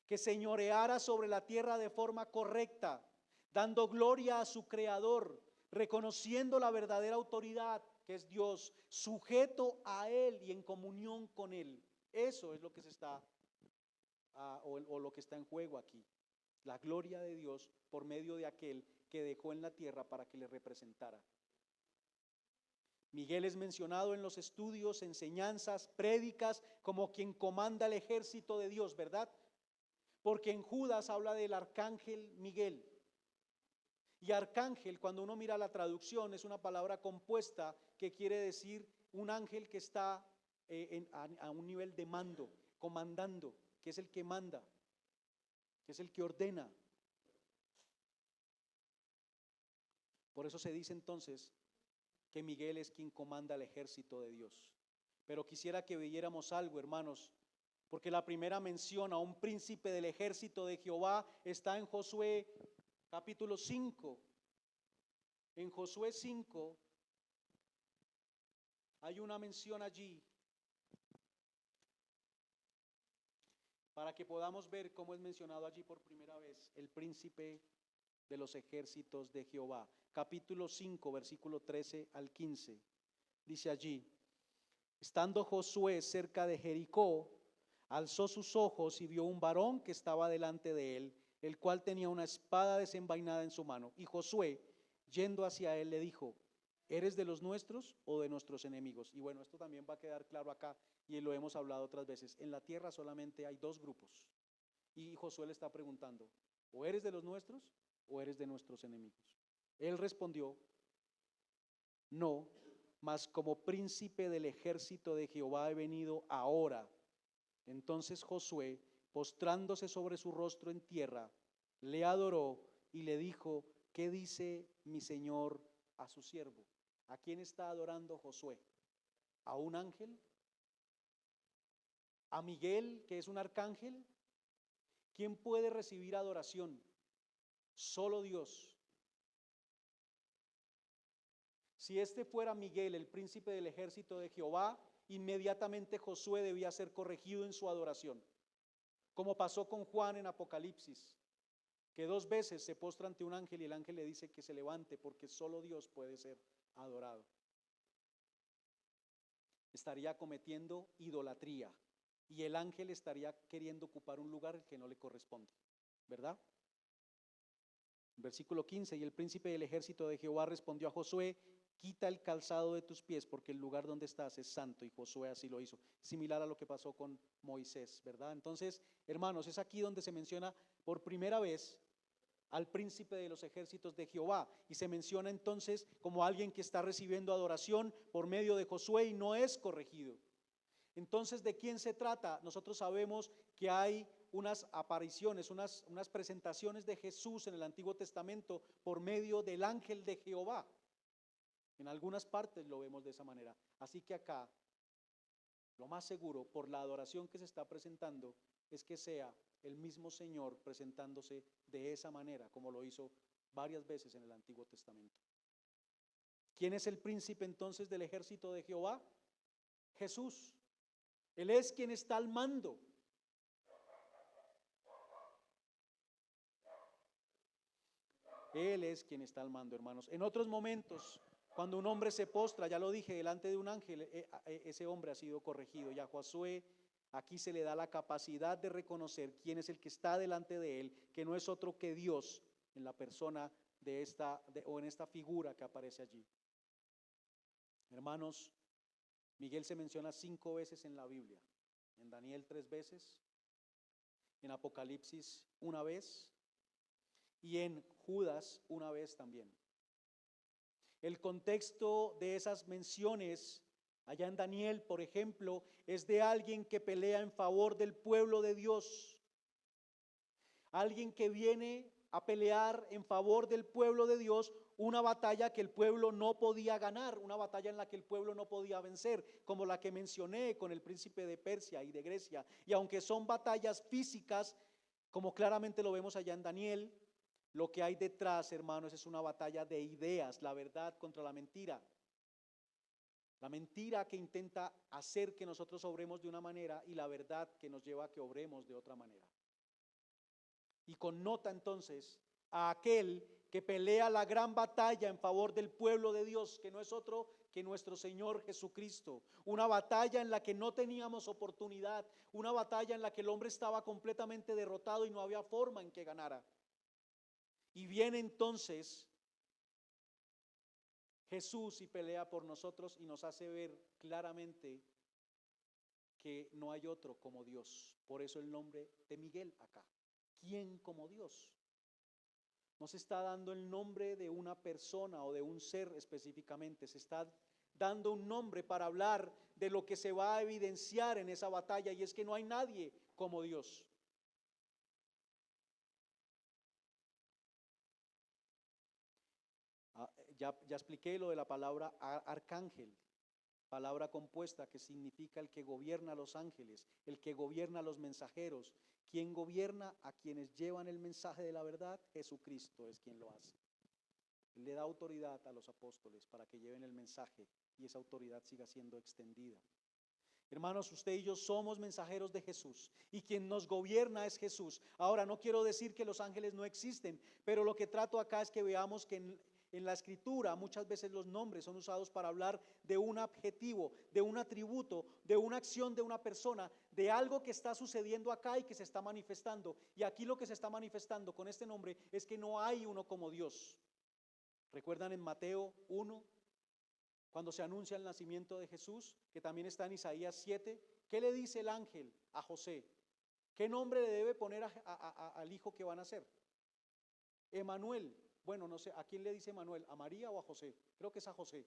que señoreara sobre la tierra de forma correcta, dando gloria a su Creador, reconociendo la verdadera autoridad que es Dios, sujeto a Él y en comunión con Él. Eso es lo que se está, o lo que está en juego aquí. La gloria de Dios por medio de aquel que dejó en la tierra para que le representara. Miguel es mencionado en los estudios, enseñanzas, prédicas, como quien comanda el ejército de Dios, ¿verdad? Porque en Judas habla del arcángel Miguel. Y arcángel, cuando uno mira la traducción, es una palabra compuesta que quiere decir un ángel que está a un nivel de mando, comandando, que es el que manda, que es el que ordena. Por eso se dice entonces que Miguel es quien comanda el ejército de Dios. Pero quisiera que viéramos algo, hermanos, porque la primera mención a un príncipe del ejército de Jehová está en Josué capítulo 5. En Josué 5 hay una mención allí para que podamos ver cómo es mencionado allí por primera vez el príncipe de los ejércitos de Jehová. Capítulo 5, versículo 13 al 15. Dice allí: estando Josué cerca de Jericó, alzó sus ojos y vio un varón que estaba delante de él, el cual tenía una espada desenvainada en su mano. Y Josué, yendo hacia él, le dijo: ¿eres de los nuestros o de nuestros enemigos? Y bueno, esto también va a quedar claro acá, y lo hemos hablado otras veces. En la tierra solamente hay dos grupos. Y Josué le está preguntando: ¿o eres de los nuestros o eres de nuestros enemigos? Él respondió: no, mas como príncipe del ejército de Jehová he venido ahora. Entonces Josué, postrándose sobre su rostro en tierra, le adoró y le dijo: ¿qué dice mi señor a su siervo? ¿A quién está adorando Josué? ¿A un ángel? ¿A Miguel, que es un arcángel? ¿Quién puede recibir adoración? Solo Dios. Si este fuera Miguel, el príncipe del ejército de Jehová, inmediatamente Josué debía ser corregido en su adoración, como pasó con Juan en Apocalipsis, que 2 veces se postra ante un ángel y el ángel le dice que se levante porque solo Dios puede ser adorado. Estaría cometiendo idolatría y el ángel estaría queriendo ocupar un lugar que no le corresponde, ¿verdad? Versículo 15: y el príncipe del ejército de Jehová respondió a Josué: quita el calzado de tus pies, porque el lugar donde estás es santo. Y Josué así lo hizo, similar a lo que pasó con Moisés, ¿verdad? Entonces, hermanos, es aquí donde se menciona por primera vez al príncipe de los ejércitos de Jehová, y se menciona entonces como alguien que está recibiendo adoración por medio de Josué y no es corregido. Entonces, ¿de quién se trata? Nosotros sabemos que hay unas apariciones, unas presentaciones de Jesús en el Antiguo Testamento por medio del ángel de Jehová. En algunas partes lo vemos de esa manera. Así que acá, lo más seguro, por la adoración que se está presentando, es que sea el mismo Señor presentándose de esa manera, como lo hizo varias veces en el Antiguo Testamento. ¿Quién es el príncipe entonces del ejército de Jehová? Jesús. Él es quien está al mando. Él es quien está al mando, hermanos. En otros momentos, cuando un hombre se postra, ya lo dije, delante de un ángel, ese hombre ha sido corregido. Y a Josué aquí se le da la capacidad de reconocer quién es el que está delante de él, que no es otro que Dios en la persona o en esta figura que aparece allí. Hermanos, Miguel se menciona 5 veces en la Biblia. En Daniel 3 veces, en Apocalipsis 1 vez y en Judas 1 vez también. El contexto de esas menciones allá en Daniel, por ejemplo, es de alguien que pelea en favor del pueblo de Dios. Alguien que viene a pelear en favor del pueblo de Dios, una batalla que el pueblo no podía ganar, una batalla en la que el pueblo no podía vencer, como la que mencioné con el príncipe de Persia y de Grecia. Y aunque son batallas físicas, como claramente lo vemos allá en Daniel, lo que hay detrás, hermanos, es una batalla de ideas, la verdad contra la mentira. La mentira que intenta hacer que nosotros obremos de una manera y la verdad que nos lleva a que obremos de otra manera. Y connota entonces a aquel que pelea la gran batalla en favor del pueblo de Dios, que no es otro que nuestro Señor Jesucristo. Una batalla en la que no teníamos oportunidad, una batalla en la que el hombre estaba completamente derrotado y no había forma en que ganara. Y viene entonces Jesús y pelea por nosotros y nos hace ver claramente que no hay otro como Dios. Por eso el nombre de Miguel acá. ¿Quién como Dios? No se está dando el nombre de una persona o de un ser específicamente, se está dando un nombre para hablar de lo que se va a evidenciar en esa batalla, y es que no hay nadie como Dios. Ya expliqué lo de la palabra arcángel, palabra compuesta que significa el que gobierna a los ángeles, el que gobierna a los mensajeros. ¿Quién gobierna a quienes llevan el mensaje de la verdad? Jesucristo es quien lo hace. Él le da autoridad a los apóstoles para que lleven el mensaje y esa autoridad siga siendo extendida. Hermanos, usted y yo somos mensajeros de Jesús y quien nos gobierna es Jesús. Ahora, no quiero decir que los ángeles no existen, pero lo que trato acá es que veamos que en la escritura muchas veces los nombres son usados para hablar de un adjetivo, de un atributo, de una acción de una persona, de algo que está sucediendo acá y que se está manifestando. Y aquí lo que se está manifestando con este nombre es que no hay uno como Dios. ¿Recuerdan en Mateo 1? Cuando se anuncia el nacimiento de Jesús, que también está en Isaías 7, ¿qué le dice el ángel a José? ¿Qué nombre le debe poner al hijo que van a nacer? Emanuel. Bueno, no sé, ¿a quién le dice Emanuel? ¿A María o a José? Creo que es a José,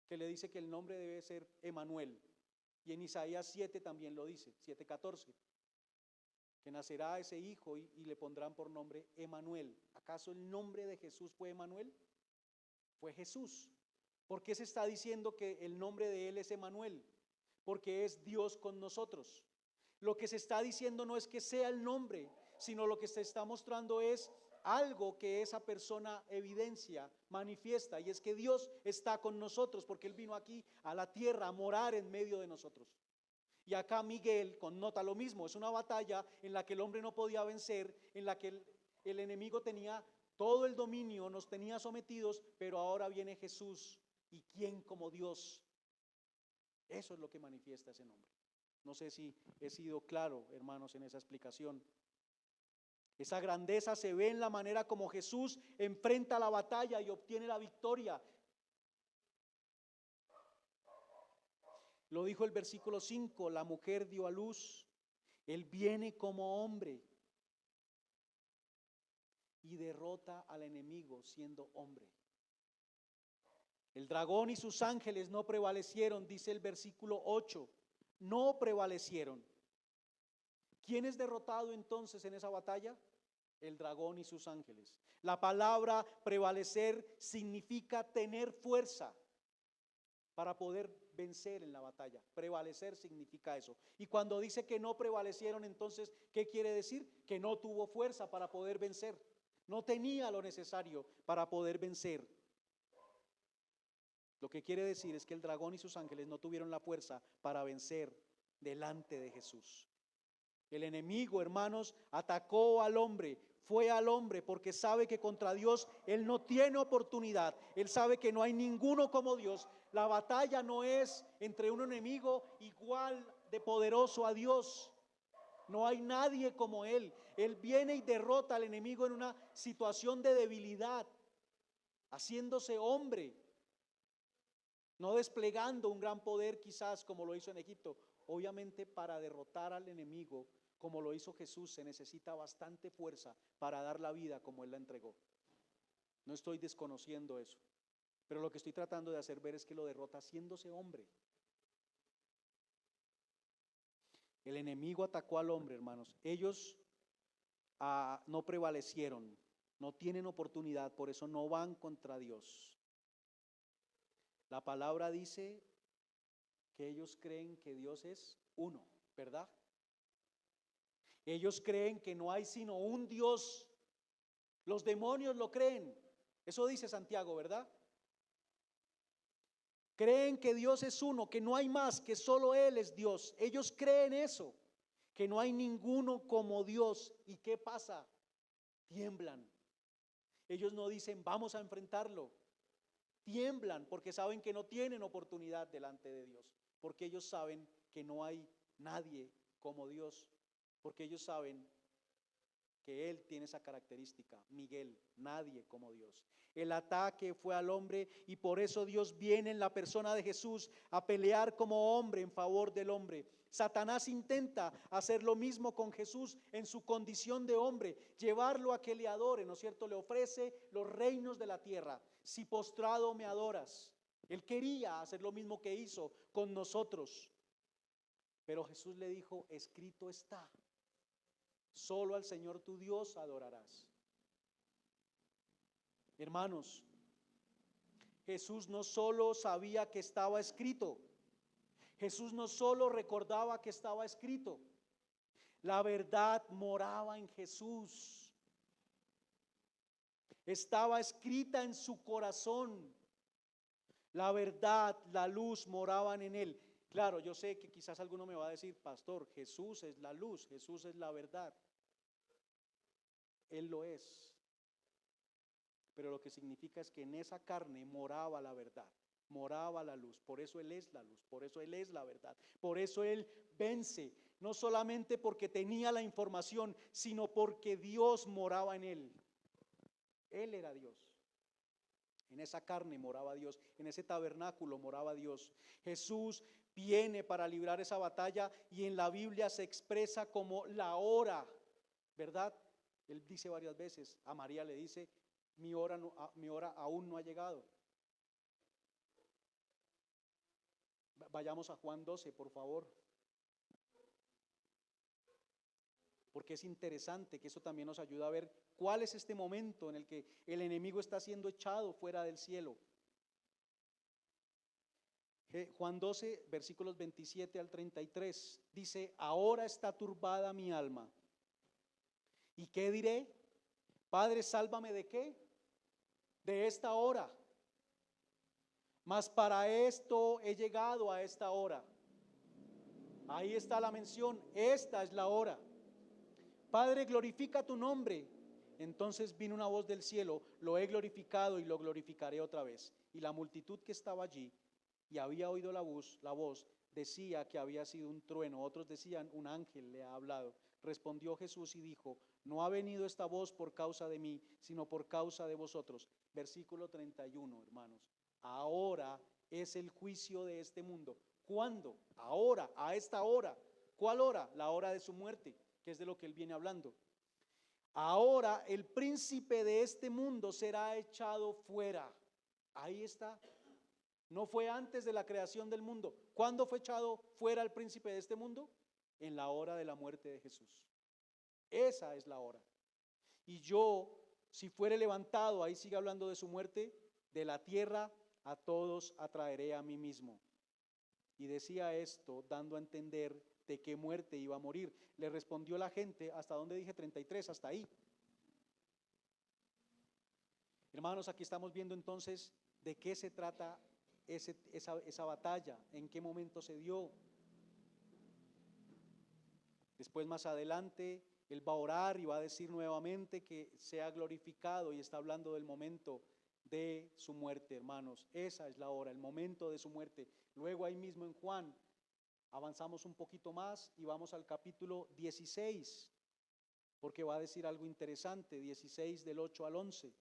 que le dice que el nombre debe ser Emanuel. Y en Isaías 7 también lo dice, 7:14, que nacerá ese hijo y le pondrán por nombre Emanuel. ¿Acaso el nombre de Jesús fue Emanuel? Fue Jesús. ¿Por qué se está diciendo que el nombre de él es Emanuel? Porque es Dios con nosotros. Lo que se está diciendo no es que sea el nombre, sino lo que se está mostrando es algo que esa persona evidencia, manifiesta, y es que Dios está con nosotros, porque Él vino aquí a la tierra a morar en medio de nosotros. Y acá Miguel connota lo mismo, es una batalla en la que el hombre no podía vencer, en la que el enemigo tenía todo el dominio, nos tenía sometidos, pero ahora viene Jesús. ¿Y quién como Dios? Eso es lo que manifiesta ese nombre. No sé si he sido claro, hermanos, en esa explicación. Esa grandeza se ve en la manera como Jesús enfrenta la batalla y obtiene la victoria. Lo dijo el versículo 5, la mujer dio a luz, Él viene como hombre y derrota al enemigo siendo hombre. El dragón y sus ángeles no prevalecieron, dice el versículo 8, no prevalecieron. ¿Quién es derrotado entonces en esa batalla? El dragón y sus ángeles. La palabra prevalecer significa tener fuerza para poder vencer en la batalla. Prevalecer significa eso. Y cuando dice que no prevalecieron, entonces, ¿qué quiere decir? Que no tuvo fuerza para poder vencer. No tenía lo necesario para poder vencer. Lo que quiere decir es que el dragón y sus ángeles no tuvieron la fuerza para vencer delante de Jesús. El enemigo, hermanos, atacó al hombre, fue al hombre porque sabe que contra Dios él no tiene oportunidad. Él sabe que no hay ninguno como Dios. La batalla no es entre un enemigo igual de poderoso a Dios. No hay nadie como él. Él viene y derrota al enemigo en una situación de debilidad, haciéndose hombre. No desplegando un gran poder quizás como lo hizo en Egipto. Obviamente para derrotar al enemigo como lo hizo Jesús se necesita bastante fuerza para dar la vida como Él la entregó. No estoy desconociendo eso, pero lo que estoy tratando de hacer ver es que lo derrota haciéndose hombre. El enemigo atacó al hombre, hermanos. Ellos no prevalecieron, no tienen oportunidad, por eso no van contra Dios. La palabra dice que ellos creen que Dios es uno, ¿verdad? Ellos creen que no hay sino un Dios. Los demonios lo creen. Eso dice Santiago, ¿verdad? Creen que Dios es uno, que no hay más, que solo Él es Dios. Ellos creen eso, que no hay ninguno como Dios. ¿Y qué pasa? Tiemblan. Ellos no dicen, vamos a enfrentarlo. Tiemblan porque saben que no tienen oportunidad delante de Dios, porque ellos saben que no hay nadie como Dios, porque ellos saben que Él tiene esa característica, Miguel, nadie como Dios. El ataque fue al hombre y por eso Dios viene en la persona de Jesús a pelear como hombre en favor del hombre. Satanás intenta hacer lo mismo con Jesús en su condición de hombre, llevarlo a que le adore, ¿no es cierto? Le ofrece los reinos de la tierra. Si postrado me adoras. Él quería hacer lo mismo que hizo con nosotros. Pero Jesús le dijo, escrito está, solo al Señor tu Dios adorarás. Hermanos, Jesús no solo sabía que estaba escrito, Jesús no solo recordaba que estaba escrito, la verdad moraba en Jesús, estaba escrita en su corazón, la verdad, la luz moraban en Él. Claro, yo sé que quizás alguno me va a decir, pastor, Jesús es la luz, Jesús es la verdad. Él lo es. Pero lo que significa es que en esa carne moraba la verdad, moraba la luz. Por eso Él es la luz, por eso Él es la verdad. Por eso Él vence, no solamente porque tenía la información, sino porque Dios moraba en Él. Él era Dios. En esa carne moraba Dios, en ese tabernáculo moraba Dios. Jesús viene para librar esa batalla y en la Biblia se expresa como la hora, ¿verdad? Él dice varias veces, a María le dice, mi hora, mi hora aún no ha llegado. Vayamos a Juan 12, por favor. Porque es interesante que eso también nos ayuda a ver cuál es este momento en el que el enemigo está siendo echado fuera del cielo. Juan 12, versículos 27 al 33, dice, ahora está turbada mi alma. ¿Y qué diré? Padre, sálvame ¿de qué? De esta hora. Mas para esto he llegado a esta hora. Ahí está la mención, esta es la hora. Padre, glorifica tu nombre. Entonces vino una voz del cielo, lo he glorificado y lo glorificaré otra vez. Y la multitud que estaba allí y había oído la voz decía que había sido un trueno, otros decían un ángel le ha hablado. Respondió Jesús y dijo, no ha venido esta voz por causa de mí, sino por causa de vosotros. Versículo 31, hermanos. Ahora es el juicio de este mundo. ¿Cuándo? Ahora, a esta hora. ¿Cuál hora? La hora de su muerte, que es de lo que él viene hablando. Ahora el príncipe de este mundo será echado fuera. Ahí está. No fue antes de la creación del mundo. ¿Cuándo fue echado fuera el príncipe de este mundo? En la hora de la muerte de Jesús. Esa es la hora. Y yo, si fuere levantado, ahí sigue hablando de su muerte, de la tierra a todos atraeré a mí mismo. Y decía esto dando a entender de qué muerte iba a morir. Le respondió la gente, ¿hasta dónde dije 33? Hasta ahí. Hermanos, aquí estamos viendo entonces de qué se trata esa batalla, en qué momento se dio. Después más adelante él va a orar y va a decir nuevamente que sea glorificado y está hablando del momento de su muerte, hermanos. Esa es la hora, el momento de su muerte. Luego ahí mismo en Juan avanzamos un poquito más y vamos al capítulo 16, porque va a decir algo interesante, 16 del 8 al 11.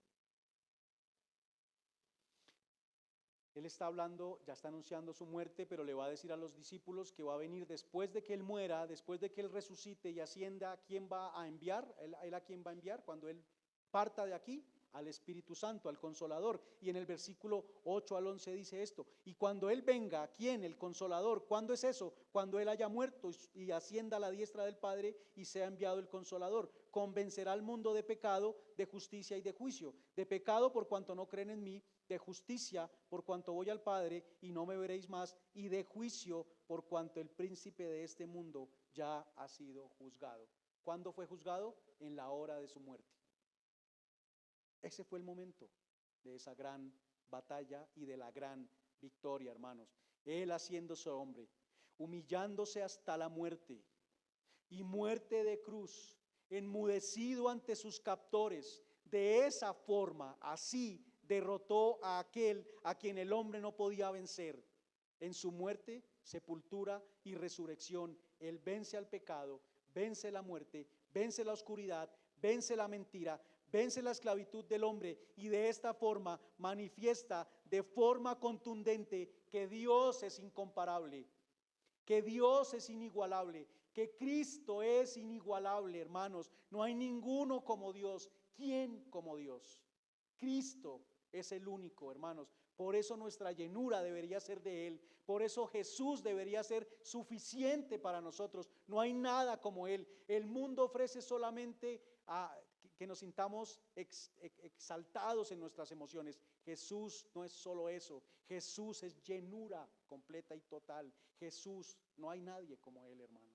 Él está hablando, ya está anunciando su muerte, pero le va a decir a los discípulos que va a venir después de que Él muera, después de que Él resucite y ascienda. ¿A quién va a enviar? ¿Él a quién va a enviar? Cuando Él parta de aquí, al Espíritu Santo, al Consolador. Y en el versículo 8 al 11 dice esto, y cuando Él venga, ¿a quién? El Consolador. ¿Cuándo es eso? Cuando Él haya muerto y ascienda a la diestra del Padre y sea enviado el Consolador. Convencerá al mundo de pecado, de justicia y de juicio. De pecado por cuanto no creen en mí, de justicia por cuanto voy al Padre y no me veréis más, y de juicio por cuanto el príncipe de este mundo ya ha sido juzgado. ¿Cuándo fue juzgado? En la hora de su muerte. Ese fue el momento de esa gran batalla y de la gran victoria, hermanos. Él haciéndose hombre, humillándose hasta la muerte y muerte de cruz, enmudecido ante sus captores. De esa forma, así derrotó a aquel a quien el hombre no podía vencer. En su muerte, sepultura y resurrección, Él vence al pecado, vence la muerte, vence la oscuridad, vence la mentira, vence la esclavitud del hombre y de esta forma manifiesta de forma contundente que Dios es incomparable, que Dios es inigualable, que Cristo es inigualable, hermanos. No hay ninguno como Dios. ¿Quién como Dios? Cristo es el único, hermanos. Por eso nuestra llenura debería ser de Él. Por eso Jesús debería ser suficiente para nosotros. No hay nada como Él. El mundo ofrece solamente que nos sintamos exaltados en nuestras emociones. Jesús no es solo eso. Jesús es llenura completa y total. Jesús, no hay nadie como Él, hermanos.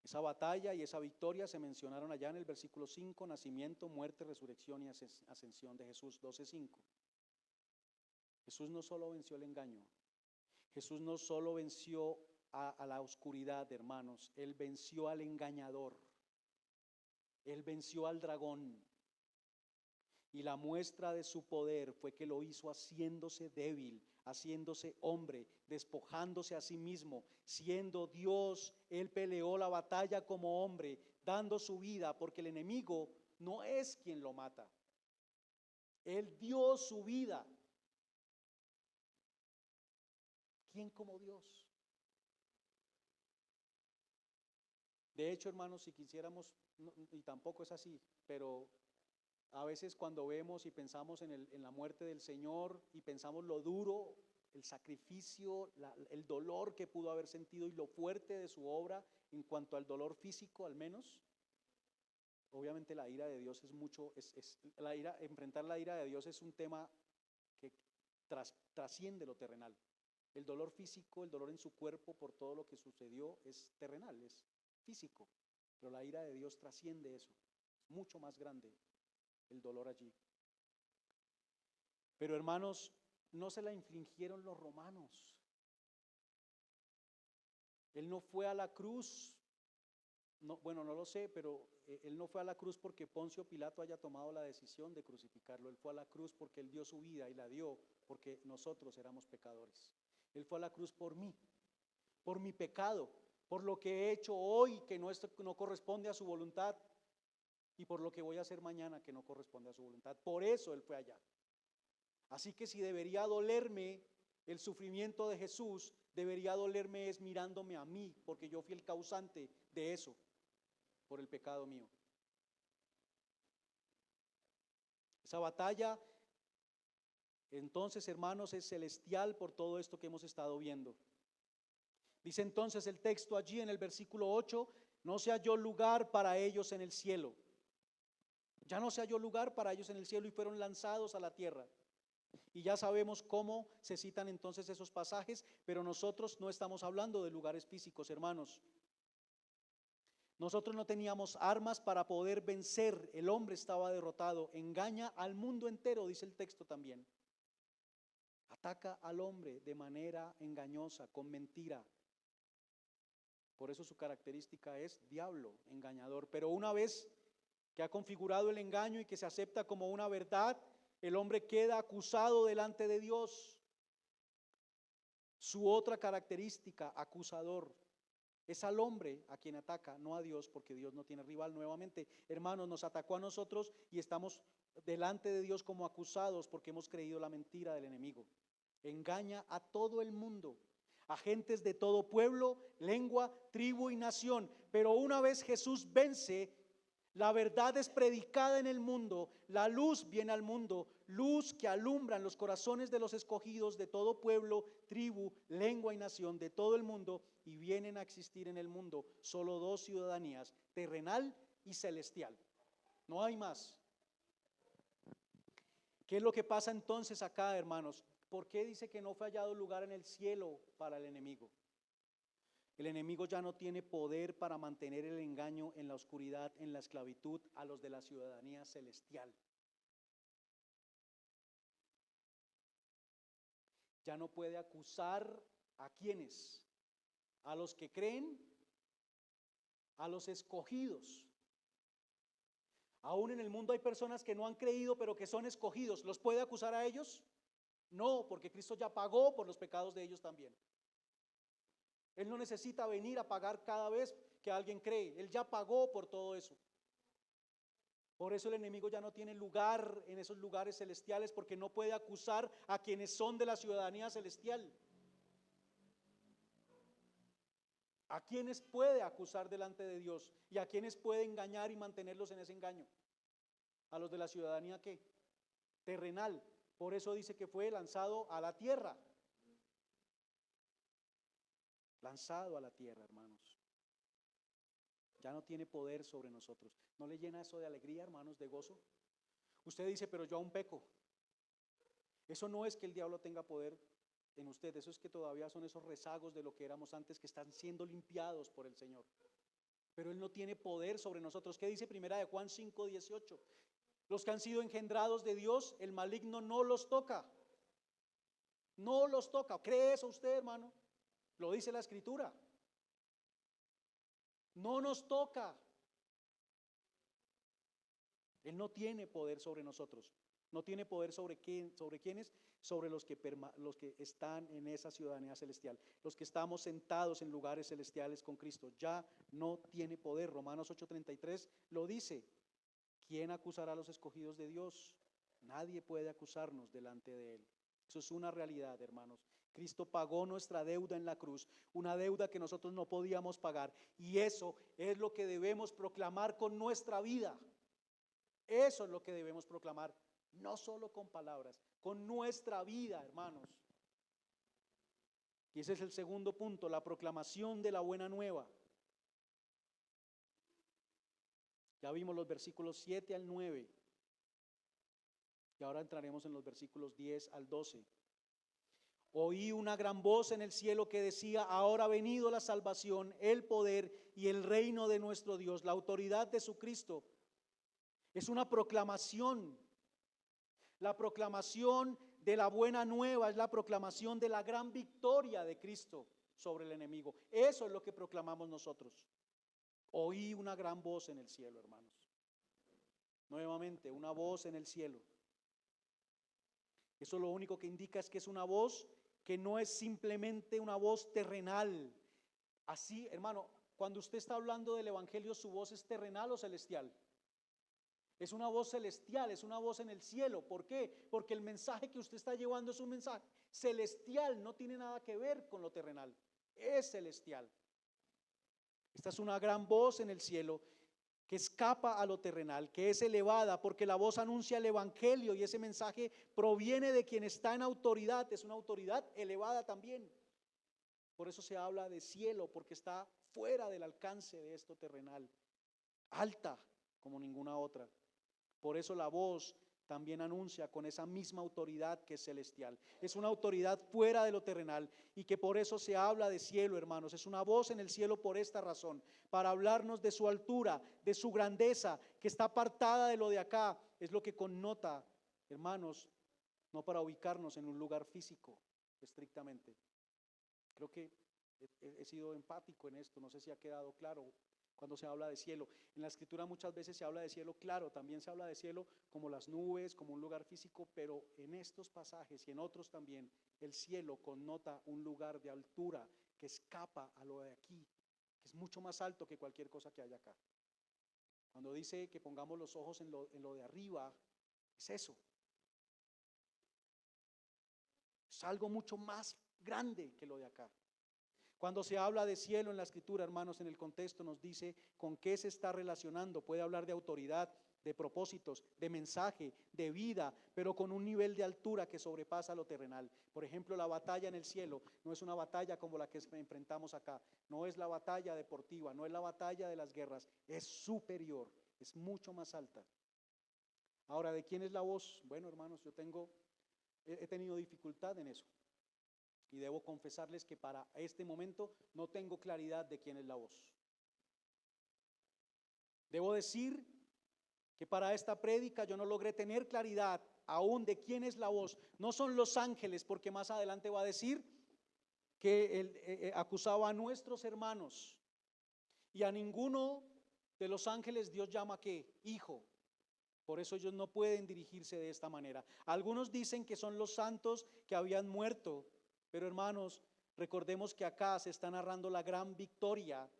Esa batalla y esa victoria se mencionaron allá en el versículo 5, nacimiento, muerte, resurrección y ascensión de Jesús, 12:5. Jesús no solo venció el engaño, Jesús no solo venció a la oscuridad, hermanos, Él venció al engañador, Él venció al dragón. Y la muestra de su poder fue que lo hizo haciéndose débil, haciéndose hombre, despojándose a sí mismo, siendo Dios. Él peleó la batalla como hombre, dando su vida, porque el enemigo no es quien lo mata. Él dio su vida. ¿Quién como Dios? De hecho, hermanos, si quisiéramos, y tampoco es así, pero a veces cuando vemos y pensamos en la muerte del Señor y pensamos lo duro, el sacrificio, el dolor que pudo haber sentido y lo fuerte de su obra en cuanto al dolor físico al menos, obviamente la ira de Dios es mucho, enfrentar la ira de Dios es un tema que trasciende lo terrenal. El dolor físico, el dolor en su cuerpo por todo lo que sucedió es terrenal, es físico, pero la ira de Dios trasciende eso, es mucho más grande el dolor allí. Pero hermanos, no se la infligieron los romanos. Él no fue a la cruz, bueno, no lo sé, pero él no fue a la cruz porque Poncio Pilato haya tomado la decisión de crucificarlo. Él fue a la cruz porque él dio su vida y la dio porque nosotros éramos pecadores. Él fue a la cruz por mí, por mi pecado, por lo que he hecho hoy que no corresponde a su voluntad y por lo que voy a hacer mañana que no corresponde a su voluntad. Por eso Él fue allá. Así que si debería dolerme el sufrimiento de Jesús, debería dolerme es mirándome a mí, porque yo fui el causante de eso, por el pecado mío. Esa batalla, entonces, hermanos, es celestial por todo esto que hemos estado viendo. Dice entonces el texto allí en el versículo 8, no se halló lugar para ellos en el cielo. Ya no se halló lugar para ellos en el cielo y fueron lanzados a la tierra. Y ya sabemos cómo se citan entonces esos pasajes, pero nosotros no estamos hablando de lugares físicos, hermanos. Nosotros no teníamos armas para poder vencer, el hombre estaba derrotado, engaña al mundo entero, dice el texto también. Ataca al hombre de manera engañosa, con mentira. Por eso su característica es diablo, engañador. Pero una vez que ha configurado el engaño y que se acepta como una verdad, el hombre queda acusado delante de Dios. Su otra característica, acusador, es al hombre a quien ataca, no a Dios, porque Dios no tiene rival. Nuevamente, hermanos, nos atacó a nosotros y estamos delante de Dios como acusados porque hemos creído la mentira del enemigo. Engaña a todo el mundo, a gentes de todo pueblo, lengua, tribu y nación. Pero una vez Jesús vence, la verdad es predicada en el mundo, la luz viene al mundo, luz que alumbra en los corazones de los escogidos de todo pueblo, tribu, lengua y nación de todo el mundo, y vienen a existir en el mundo solo dos ciudadanías, terrenal y celestial. No hay más. ¿Qué es lo que pasa entonces acá, hermanos? ¿Por qué dice que no fue hallado lugar en el cielo para el enemigo? El enemigo ya no tiene poder para mantener el engaño en la oscuridad, en la esclavitud a los de la ciudadanía celestial. Ya no puede acusar a quienes, a los que creen, a los escogidos. Aún en el mundo hay personas que no han creído pero que son escogidos. ¿Los puede acusar a ellos? No, porque Cristo ya pagó por los pecados de ellos también. Él no necesita venir a pagar cada vez que alguien cree. Él ya pagó por todo eso. Por eso el enemigo ya no tiene lugar en esos lugares celestiales, porque no puede acusar a quienes son de la ciudadanía celestial. ¿A quienes puede acusar delante de Dios? ¿Y a quienes puede engañar y mantenerlos en ese engaño? ¿A los de la ciudadanía qué? Terrenal. Por eso dice que fue lanzado a la tierra. Lanzado a la tierra, hermanos. Ya no tiene poder sobre nosotros. ¿No le llena eso de alegría, hermanos, de gozo? Usted dice, pero yo aún peco. Eso no es que el diablo tenga poder en usted, eso es que todavía son esos rezagos de lo que éramos antes que están siendo limpiados por el Señor. Pero Él no tiene poder sobre nosotros. ¿Qué dice Primera de Juan 5:18? Los que han sido engendrados de Dios, el maligno no los toca. No los toca. ¿Cree eso usted, hermano? Lo dice la Escritura. No nos toca. Él no tiene poder sobre nosotros. No tiene poder sobre quién, sobre quiénes, sobre los que están en esa ciudadanía celestial, los que estamos sentados en lugares celestiales con Cristo. Ya no tiene poder. Romanos 8:33 lo dice. ¿Quién acusará a los escogidos de Dios? Nadie puede acusarnos delante de Él. Eso es una realidad, hermanos. Cristo pagó nuestra deuda en la cruz, una deuda que nosotros no podíamos pagar, y eso es lo que debemos proclamar con nuestra vida. Eso es lo que debemos proclamar, no solo con palabras, con nuestra vida, hermanos. Y ese es el segundo punto, la proclamación de la buena nueva. Ya vimos los versículos 7 al 9. Y ahora entraremos en los versículos 10 al 12. Oí una gran voz en el cielo que decía: ahora ha venido la salvación, el poder y el reino de nuestro Dios, la autoridad de su Cristo. Es una proclamación. La proclamación de la buena nueva es la proclamación de la gran victoria de Cristo sobre el enemigo. Eso es lo que proclamamos nosotros. Oí una gran voz en el cielo, hermanos. Nuevamente, una voz en el cielo. Eso lo único que indica es que es una voz que no es simplemente una voz terrenal. Así, hermano, cuando usted está hablando del evangelio, ¿su voz es terrenal o celestial? Es una voz celestial, es una voz en el cielo. ¿Por qué? Porque el mensaje que usted está llevando es un mensaje celestial, no tiene nada que ver con lo terrenal, es celestial. Esta es una gran voz en el cielo que escapa a lo terrenal, que es elevada, porque la voz anuncia el evangelio y ese mensaje proviene de quien está en autoridad, es una autoridad elevada también. Por eso se habla de cielo, porque está fuera del alcance de esto terrenal, alta como ninguna otra. Por eso la voz también anuncia con esa misma autoridad que es celestial. Es una autoridad fuera de lo terrenal y que por eso se habla de cielo, hermanos. Es una voz en el cielo por esta razón, para hablarnos de su altura, de su grandeza, que está apartada de lo de acá. Es lo que connota, hermanos, no para ubicarnos en un lugar físico estrictamente. Creo que he sido empático en esto, no sé si ha quedado claro. Cuando se habla de cielo, en la escritura muchas veces se habla de cielo, claro, también se habla de cielo como las nubes, como un lugar físico, pero en estos pasajes y en otros también, el cielo connota un lugar de altura que escapa a lo de aquí, que es mucho más alto que cualquier cosa que haya acá. Cuando dice que pongamos los ojos en lo de arriba, es eso. Es algo mucho más grande que lo de acá. Cuando se habla de cielo en la escritura, hermanos, en el contexto nos dice con qué se está relacionando. Puede hablar de autoridad, de propósitos, de mensaje, de vida, pero con un nivel de altura que sobrepasa lo terrenal. Por ejemplo, la batalla en el cielo no es una batalla como la que enfrentamos acá, no es la batalla deportiva, no es la batalla de las guerras, es superior, es mucho más alta. Ahora, ¿de quién es la voz? Bueno, hermanos, he tenido dificultad en eso. Y debo confesarles que para este momento no tengo claridad de quién es la voz. Debo decir que para esta prédica yo no logré tener claridad aún de quién es la voz. No son los ángeles, porque más adelante va a decir que él acusaba a nuestros hermanos y a ninguno de los ángeles Dios llama ¿qué? Hijo. Por eso ellos no pueden dirigirse de esta manera. Algunos dicen que son los santos que habían muerto. Pero hermanos, recordemos que acá se está narrando la gran victoria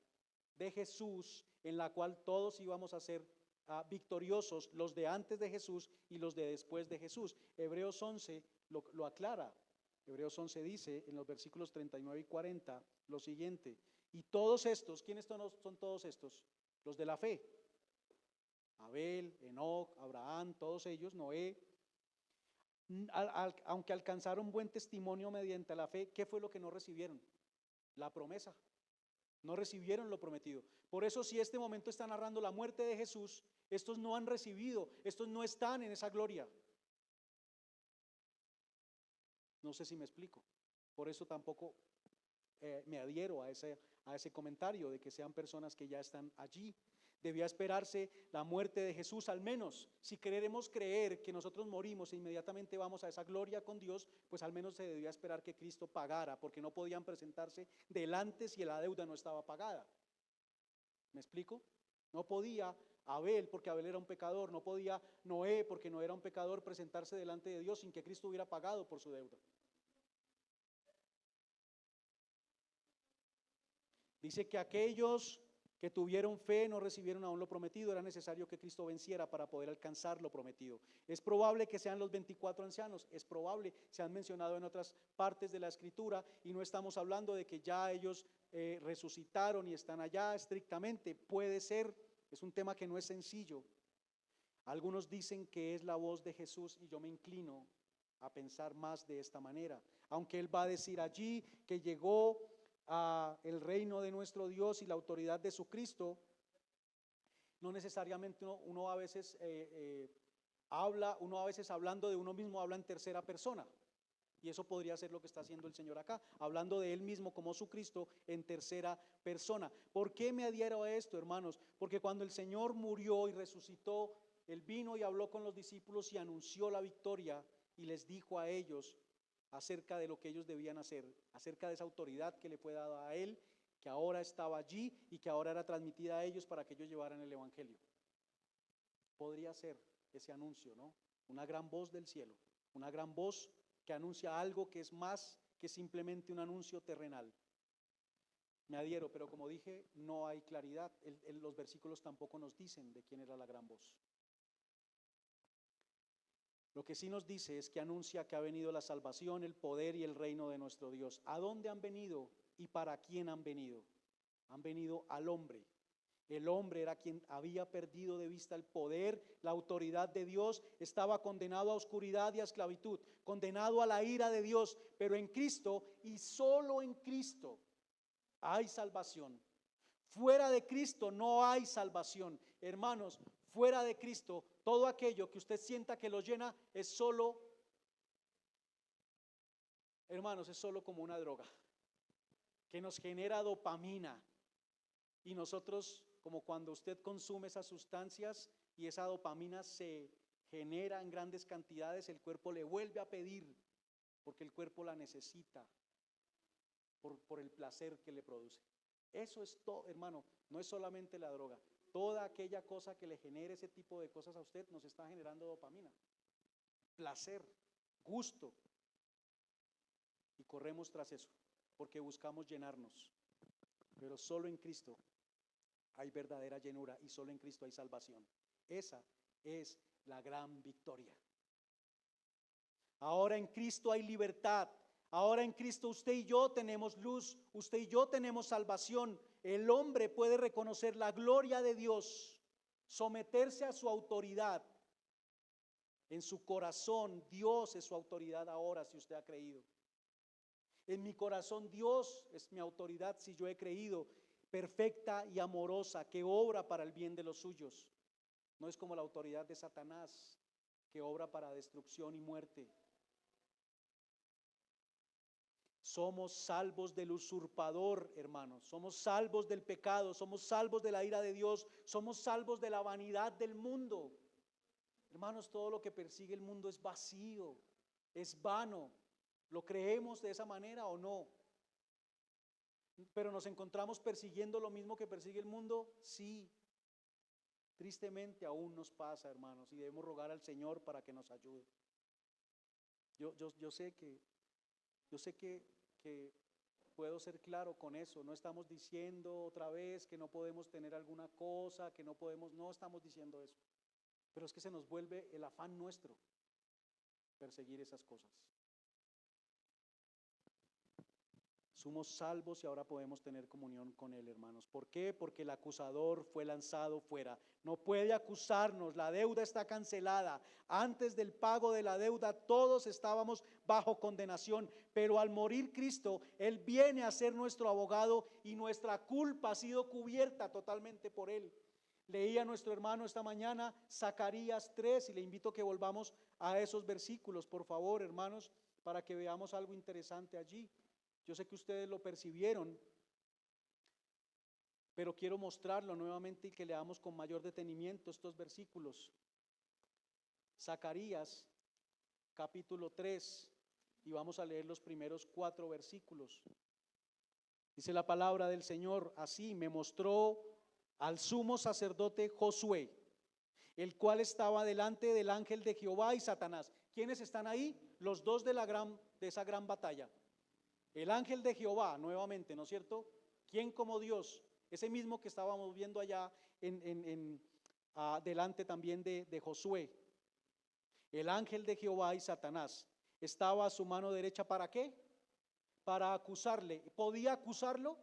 de Jesús, en la cual todos íbamos a ser victoriosos, los de antes de Jesús y los de después de Jesús. Hebreos 11 lo aclara. Hebreos 11 dice en los versículos 39 y 40 lo siguiente: y todos estos, ¿quiénes son todos estos? Los de la fe. Abel, Enoc, Abraham, todos ellos, Noé. Aunque alcanzaron buen testimonio mediante la fe, ¿qué fue lo que no recibieron? La promesa. No recibieron lo prometido. Por eso, si este momento está narrando la muerte de Jesús, estos no han recibido, estos no están en esa gloria. No sé si me explico. Por eso tampoco me adhiero a ese comentario de que sean personas que ya están allí. Debía esperarse la muerte de Jesús, al menos. Si queremos creer que nosotros morimos e inmediatamente vamos a esa gloria con Dios, pues al menos se debía esperar que Cristo pagara, porque no podían presentarse delante si la deuda no estaba pagada. ¿Me explico? No podía Abel, porque Abel era un pecador, no podía Noé, porque no era un pecador, presentarse delante de Dios sin que Cristo hubiera pagado por su deuda. Dice que aquellos que tuvieron fe no recibieron aún lo prometido. Era necesario que Cristo venciera para poder alcanzar lo prometido. Es probable que sean los 24 ancianos, es probable, se han mencionado en otras partes de la Escritura, y no estamos hablando de que ya ellos resucitaron y están allá estrictamente. Puede ser, es un tema que no es sencillo. Algunos dicen que es la voz de Jesús, y yo me inclino a pensar más de esta manera. Aunque Él va a decir allí que llegó a el reino de nuestro Dios y la autoridad de su Cristo, no necesariamente uno a veces uno a veces hablando de uno mismo habla en tercera persona, y eso podría ser lo que está haciendo el Señor acá, hablando de Él mismo como su Cristo en tercera persona. ¿Por qué me adhiero a esto, hermanos? Porque cuando el Señor murió y resucitó, Él vino y habló con los discípulos y anunció la victoria, y les dijo a ellos acerca de lo que ellos debían hacer, acerca de esa autoridad que le fue dada a Él, que ahora estaba allí y que ahora era transmitida a ellos para que ellos llevaran el Evangelio. Podría ser ese anuncio, ¿no? Una gran voz del cielo, una gran voz que anuncia algo que es más que simplemente un anuncio terrenal. Me adhiero, pero como dije, no hay claridad. Los versículos tampoco nos dicen de quién era la gran voz. Lo que sí nos dice es que anuncia que ha venido la salvación, el poder y el reino de nuestro Dios. ¿A dónde han venido y para quién han venido? Han venido al hombre. El hombre era quien había perdido de vista el poder, la autoridad de Dios, estaba condenado a oscuridad y a esclavitud, condenado a la ira de Dios, pero en Cristo y solo en Cristo hay salvación. Fuera de Cristo no hay salvación. Hermanos, fuera de Cristo, todo aquello que usted sienta que lo llena es solo, hermanos, es solo como una droga que nos genera dopamina. Y nosotros, como cuando usted consume esas sustancias y esa dopamina se genera en grandes cantidades, el cuerpo le vuelve a pedir, porque el cuerpo la necesita por el placer que le produce. Eso es todo, hermano, no es solamente la droga. Toda aquella cosa que le genere ese tipo de cosas a usted nos está generando dopamina, placer, gusto, y corremos tras eso porque buscamos llenarnos. Pero solo en Cristo hay verdadera llenura y solo en Cristo hay salvación. Esa es la gran victoria. Ahora en Cristo hay libertad. Ahora en Cristo usted y yo tenemos luz, usted y yo tenemos salvación. El hombre puede reconocer la gloria de Dios, someterse a su autoridad. En su corazón Dios es su autoridad ahora, si usted ha creído. En mi corazón Dios es mi autoridad si yo he creído, perfecta y amorosa, que obra para el bien de los suyos. No es como la autoridad de Satanás, que obra para destrucción y muerte. Somos salvos del usurpador, hermanos. Somos salvos del pecado, somos salvos de la ira de Dios, somos salvos de la vanidad del mundo. Hermanos, todo lo que persigue el mundo es vacío, es vano. ¿Lo creemos de esa manera o no? Pero nos encontramos persiguiendo lo mismo que persigue el mundo, sí. Tristemente aún nos pasa, hermanos, y debemos rogar al Señor para que nos ayude. Yo sé que puedo ser claro con eso. No estamos diciendo otra vez que no podemos tener alguna cosa, que no podemos, no estamos diciendo eso. Pero es que se nos vuelve el afán nuestro perseguir esas cosas. Somos salvos y ahora podemos tener comunión con Él, hermanos. ¿Por qué? Porque el acusador fue lanzado fuera. No puede acusarnos, la deuda está cancelada. Antes del pago de la deuda todos estábamos bajo condenación, pero al morir Cristo, Él viene a ser nuestro abogado y nuestra culpa ha sido cubierta totalmente por Él. Leía nuestro hermano esta mañana Zacarías 3 y le invito a que volvamos a esos versículos, por favor, hermanos, para que veamos algo interesante allí. Yo sé que ustedes lo percibieron. pero quiero mostrarlo nuevamente y que leamos con mayor detenimiento estos versículos. Zacarías capítulo 3, y vamos a leer los primeros 4 versículos. Dice la palabra del Señor así: me mostró al sumo sacerdote Josué, el cual estaba delante del ángel de Jehová y Satanás. ¿Quiénes están ahí? Los dos de esa gran batalla. El ángel de Jehová, nuevamente, ¿no es cierto? ¿Quién como Dios? Ese mismo que estábamos viendo allá delante también de Josué. El ángel de Jehová y Satanás estaba a su mano derecha. ¿Para qué? Para acusarle. ¿Podía acusarlo?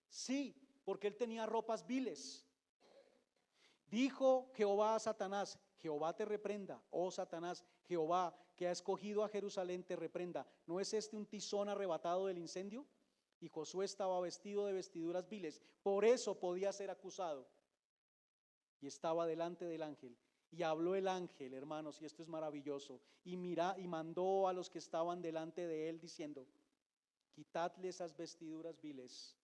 Sí, porque él tenía ropas viles. Dijo Jehová a Satanás: Jehová te reprenda, oh Satanás, Jehová que ha escogido a Jerusalén te reprenda. ¿No es este un tizón arrebatado del incendio? Y Josué estaba vestido de vestiduras viles, por eso podía ser acusado. Y estaba delante del ángel. Y habló el ángel, hermanos, y esto es maravilloso, y mandó a los que estaban delante de él diciendo: quitadle esas vestiduras viles.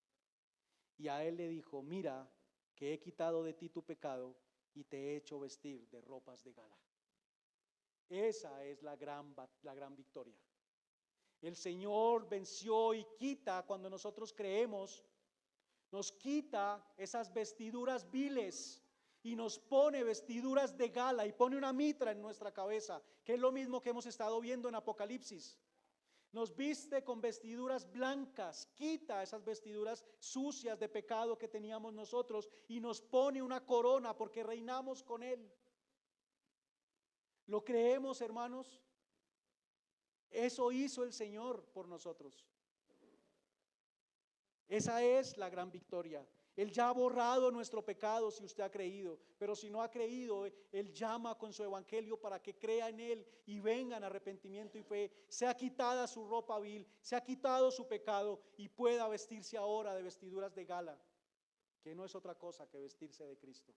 Y a él le dijo: mira que he quitado de ti tu pecado y te he hecho vestir de ropas de gala. Esa es la gran victoria. El Señor venció y quita, cuando nosotros creemos, nos quita esas vestiduras viles y nos pone vestiduras de gala y pone una mitra en nuestra cabeza, que es lo mismo que hemos estado viendo en Apocalipsis. Nos viste con vestiduras blancas, quita esas vestiduras sucias de pecado que teníamos nosotros y nos pone una corona porque reinamos con Él. ¿Lo creemos, hermanos? Eso hizo el Señor por nosotros. Esa es la gran victoria. Él ya ha borrado nuestro pecado si usted ha creído, pero si no ha creído, Él llama con su evangelio para que crea en Él y venga en arrepentimiento y fe. Sea quitada su ropa vil, se ha quitado su pecado y pueda vestirse ahora de vestiduras de gala, que no es otra cosa que vestirse de Cristo.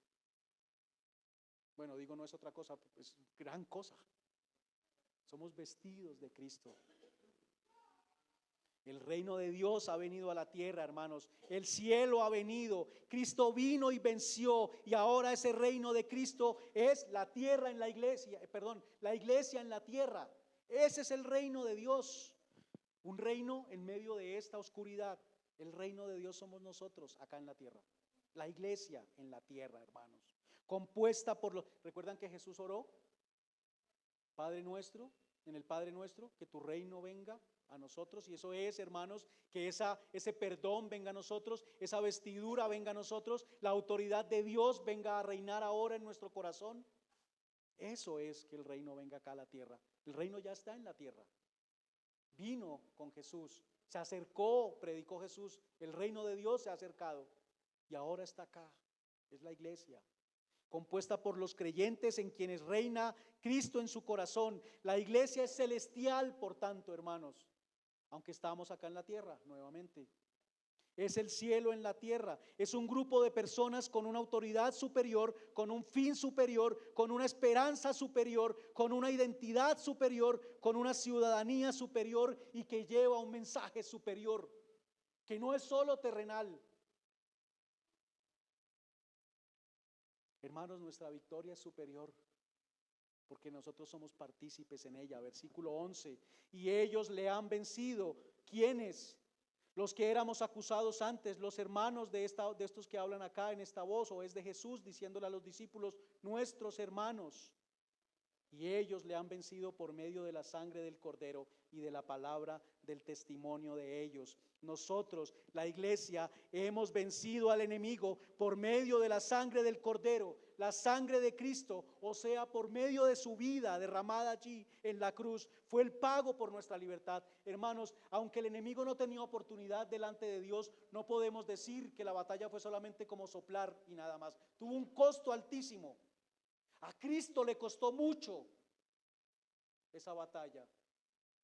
Bueno, digo no es otra cosa, es gran cosa. Somos vestidos de Cristo. El reino de Dios ha venido a la tierra, hermanos. El cielo ha venido. Cristo vino y venció. Y ahora ese reino de Cristo es la tierra en la iglesia. La iglesia en la tierra. Ese es el reino de Dios. Un reino en medio de esta oscuridad. El reino de Dios somos nosotros acá en la tierra. La iglesia en la tierra, hermanos. Compuesta por los... ¿Recuerdan que Jesús oró? Padre nuestro, en el Padre nuestro, que tu reino venga a nosotros, y eso es, hermanos, que ese perdón venga a nosotros, esa vestidura venga a nosotros, la autoridad de Dios venga a reinar ahora en nuestro corazón. Eso es que el reino venga acá a la tierra. El reino ya está en la tierra. Vino con Jesús, se acercó, predicó Jesús, el reino de Dios se ha acercado y ahora está acá. Es la iglesia, compuesta por los creyentes en quienes reina Cristo en su corazón. La iglesia es celestial, por tanto, hermanos, aunque estamos acá en la tierra nuevamente. Es el cielo en la tierra. Es un grupo de personas con una autoridad superior, con un fin superior, con una esperanza superior, con una identidad superior, con una ciudadanía superior y que lleva un mensaje superior, que no es solo terrenal. Hermanos, nuestra victoria es superior porque nosotros somos partícipes en ella. Versículo 11. Y ellos le han vencido. ¿Quiénes? Los que éramos acusados antes, los hermanos de estos que hablan acá en esta voz, o es de Jesús diciéndole a los discípulos, nuestros hermanos. Y ellos le han vencido por medio de la sangre del Cordero y de la palabra del testimonio de ellos. Nosotros, la iglesia, hemos vencido al enemigo por medio de la sangre del Cordero, la sangre de Cristo, o sea, por medio de su vida derramada allí en la cruz. Fue el pago por nuestra libertad. Hermanos, aunque el enemigo no tenía oportunidad delante de Dios, no podemos decir que la batalla fue solamente como soplar y nada más. Tuvo un costo altísimo. A Cristo le costó mucho esa batalla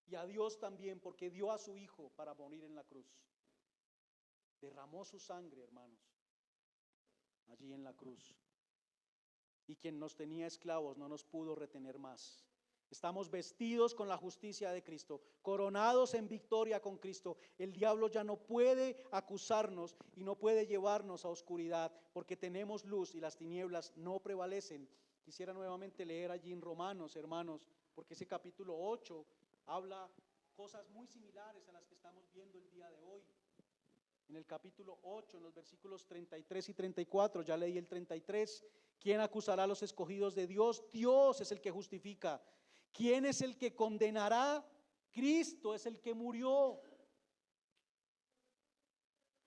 y a Dios también, porque dio a su Hijo para morir en la cruz. Derramó su sangre, hermanos, allí en la cruz. Y quien nos tenía esclavos no nos pudo retener más. Estamos vestidos con la justicia de Cristo, coronados en victoria con Cristo. El diablo ya no puede acusarnos y no puede llevarnos a oscuridad, porque tenemos luz y las tinieblas no prevalecen. Quisiera nuevamente leer allí en Romanos, hermanos, porque ese capítulo 8 habla cosas muy similares a las que estamos viendo el día de hoy. En el capítulo 8, en los versículos 33 y 34, ya leí el 33, ¿quién acusará a los escogidos de Dios? Dios es el que justifica. ¿Quién es el que condenará? Cristo es el que murió.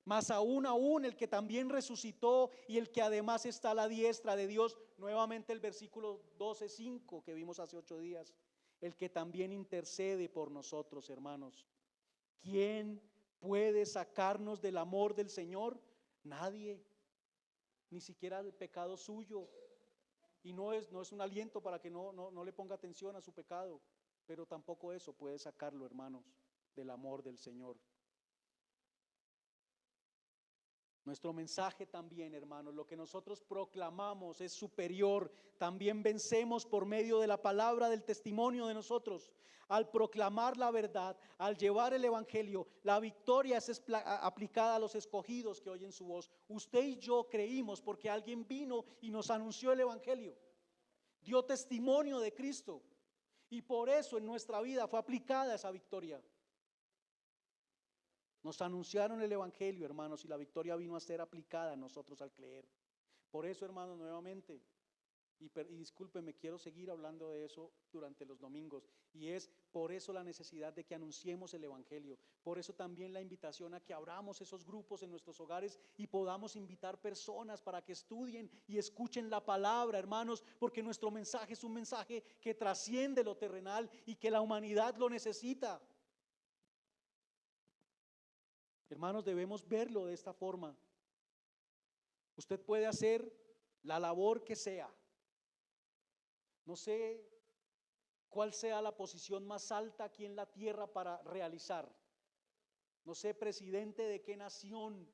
Más aún el que también resucitó y el que además está a la diestra de Dios. Nuevamente el versículo 12:5 que vimos hace 8 días. El que también intercede por nosotros, hermanos. ¿Quién puede sacarnos del amor del Señor? Nadie, ni siquiera el pecado suyo. Y no es un aliento para que no le ponga atención a su pecado, pero tampoco eso puede sacarlo, hermanos, del amor del Señor. Nuestro mensaje también, hermanos, lo que nosotros proclamamos es superior. También vencemos por medio de la palabra del testimonio de nosotros. Al proclamar la verdad, al llevar el evangelio, la victoria es aplicada a los escogidos que oyen su voz. Usted y yo creímos porque alguien vino y nos anunció el evangelio, dio testimonio de Cristo, y por eso en nuestra vida fue aplicada esa victoria. Nos anunciaron el evangelio, hermanos, y la victoria vino a ser aplicada a nosotros al creer. Por eso, hermanos, nuevamente, y discúlpenme, quiero seguir hablando de eso durante los domingos, y es por eso la necesidad de que anunciemos el evangelio. Por eso también la invitación a que abramos esos grupos en nuestros hogares y podamos invitar personas para que estudien y escuchen la palabra, hermanos, porque nuestro mensaje es un mensaje que trasciende lo terrenal y que la humanidad lo necesita. Hermanos, debemos verlo de esta forma. Usted puede hacer la labor que sea. No sé cuál sea la posición más alta aquí en la tierra para realizar. No sé, presidente de qué nación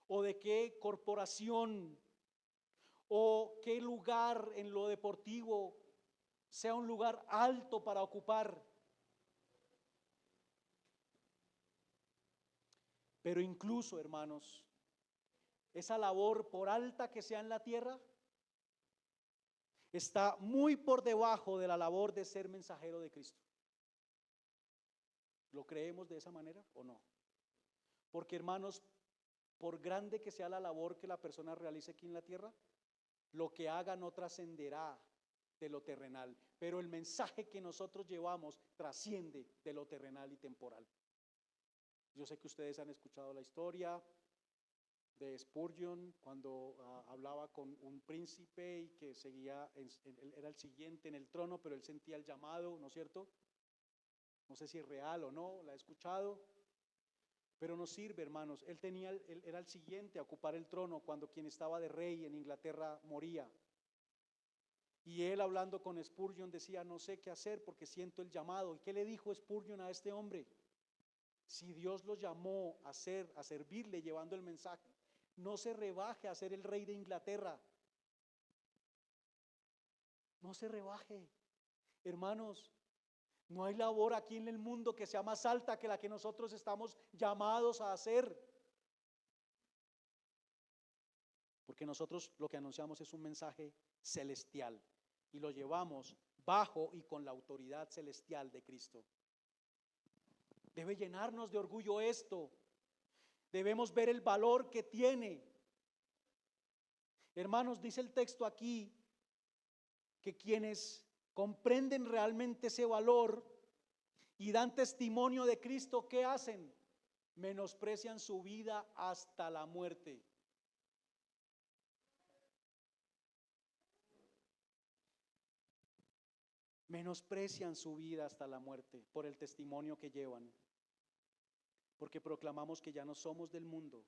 o de qué corporación o qué lugar en lo deportivo sea un lugar alto para ocupar. Pero incluso, hermanos, esa labor, por alta que sea en la tierra, está muy por debajo de la labor de ser mensajero de Cristo. ¿Lo creemos de esa manera o no? Porque, hermanos, por grande que sea la labor que la persona realice aquí en la tierra, lo que haga no trascenderá de lo terrenal, pero el mensaje que nosotros llevamos trasciende de lo terrenal y temporal. Yo sé que ustedes han escuchado la historia de Spurgeon cuando hablaba con un príncipe y que seguía, era el siguiente en el trono, pero él sentía el llamado, ¿no es cierto? No sé si es real o no, la he escuchado, pero no sirve, hermanos. Él era el siguiente a ocupar el trono cuando quien estaba de rey en Inglaterra moría. Y él, hablando con Spurgeon, decía: no sé qué hacer porque siento el llamado. ¿Y qué le dijo Spurgeon a este hombre? Si Dios lo llamó a servirle llevando el mensaje, no se rebaje a ser el rey de Inglaterra. No se rebaje. Hermanos, no hay labor aquí en el mundo que sea más alta que la que nosotros estamos llamados a hacer. Porque nosotros lo que anunciamos es un mensaje celestial y lo llevamos bajo y con la autoridad celestial de Cristo. Debe llenarnos de orgullo esto. Debemos ver el valor que tiene. Hermanos, dice el texto aquí que quienes comprenden realmente ese valor y dan testimonio de Cristo, ¿qué hacen? Menosprecian su vida hasta la muerte. Menosprecian su vida hasta la muerte por el testimonio que llevan. Porque proclamamos que ya no somos del mundo,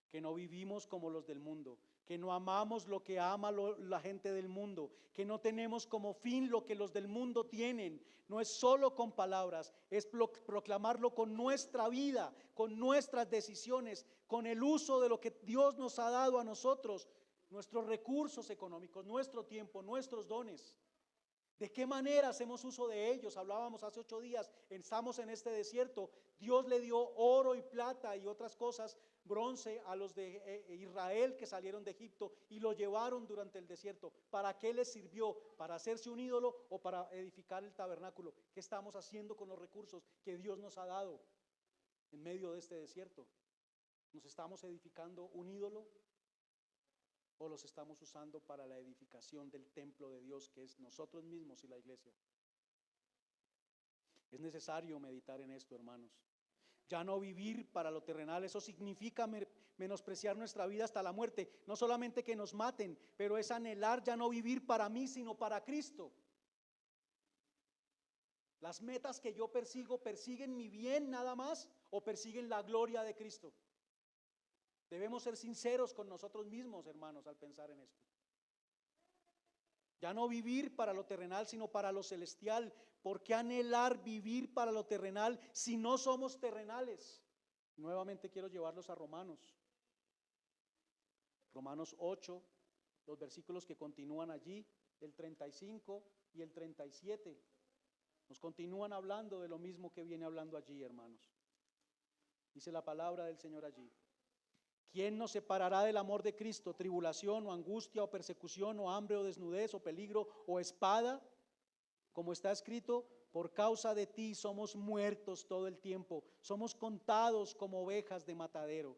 que no vivimos como los del mundo, que no amamos lo que ama la gente del mundo, que no tenemos como fin lo que los del mundo tienen. No es solo con palabras, es proclamarlo con nuestra vida, con nuestras decisiones, con el uso de lo que Dios nos ha dado a nosotros, nuestros recursos económicos, nuestro tiempo, nuestros dones. ¿De qué manera hacemos uso de ellos? Hablábamos hace 8 días, estamos en este desierto. Dios le dio oro y plata y otras cosas, bronce, a los de Israel que salieron de Egipto y lo llevaron durante el desierto. ¿Para qué les sirvió? ¿Para hacerse un ídolo o para edificar el tabernáculo? ¿Qué estamos haciendo con los recursos que Dios nos ha dado en medio de este desierto? ¿Nos estamos edificando un ídolo o los estamos usando para la edificación del templo de Dios, que es nosotros mismos y la iglesia? Es necesario meditar en esto, hermanos. Ya no vivir para lo terrenal, eso significa menospreciar nuestra vida hasta la muerte. No solamente que nos maten, pero es anhelar ya no vivir para mí, sino para Cristo. Las metas que yo persigo, ¿persiguen mi bien nada más o persiguen la gloria de Cristo? Debemos ser sinceros con nosotros mismos, hermanos, al pensar en esto. Ya no vivir para lo terrenal, sino para lo celestial. ¿Por qué anhelar vivir para lo terrenal si no somos terrenales? Nuevamente quiero llevarlos a Romanos. Romanos 8, los versículos que continúan allí, el 35 y el 37. Nos continúan hablando de lo mismo que viene hablando allí, hermanos. Dice la palabra del Señor allí. ¿Quién nos separará del amor de Cristo? ¿Tribulación o angustia o persecución o hambre o desnudez o peligro o espada? Como está escrito, por causa de ti somos muertos todo el tiempo, somos contados como ovejas de matadero.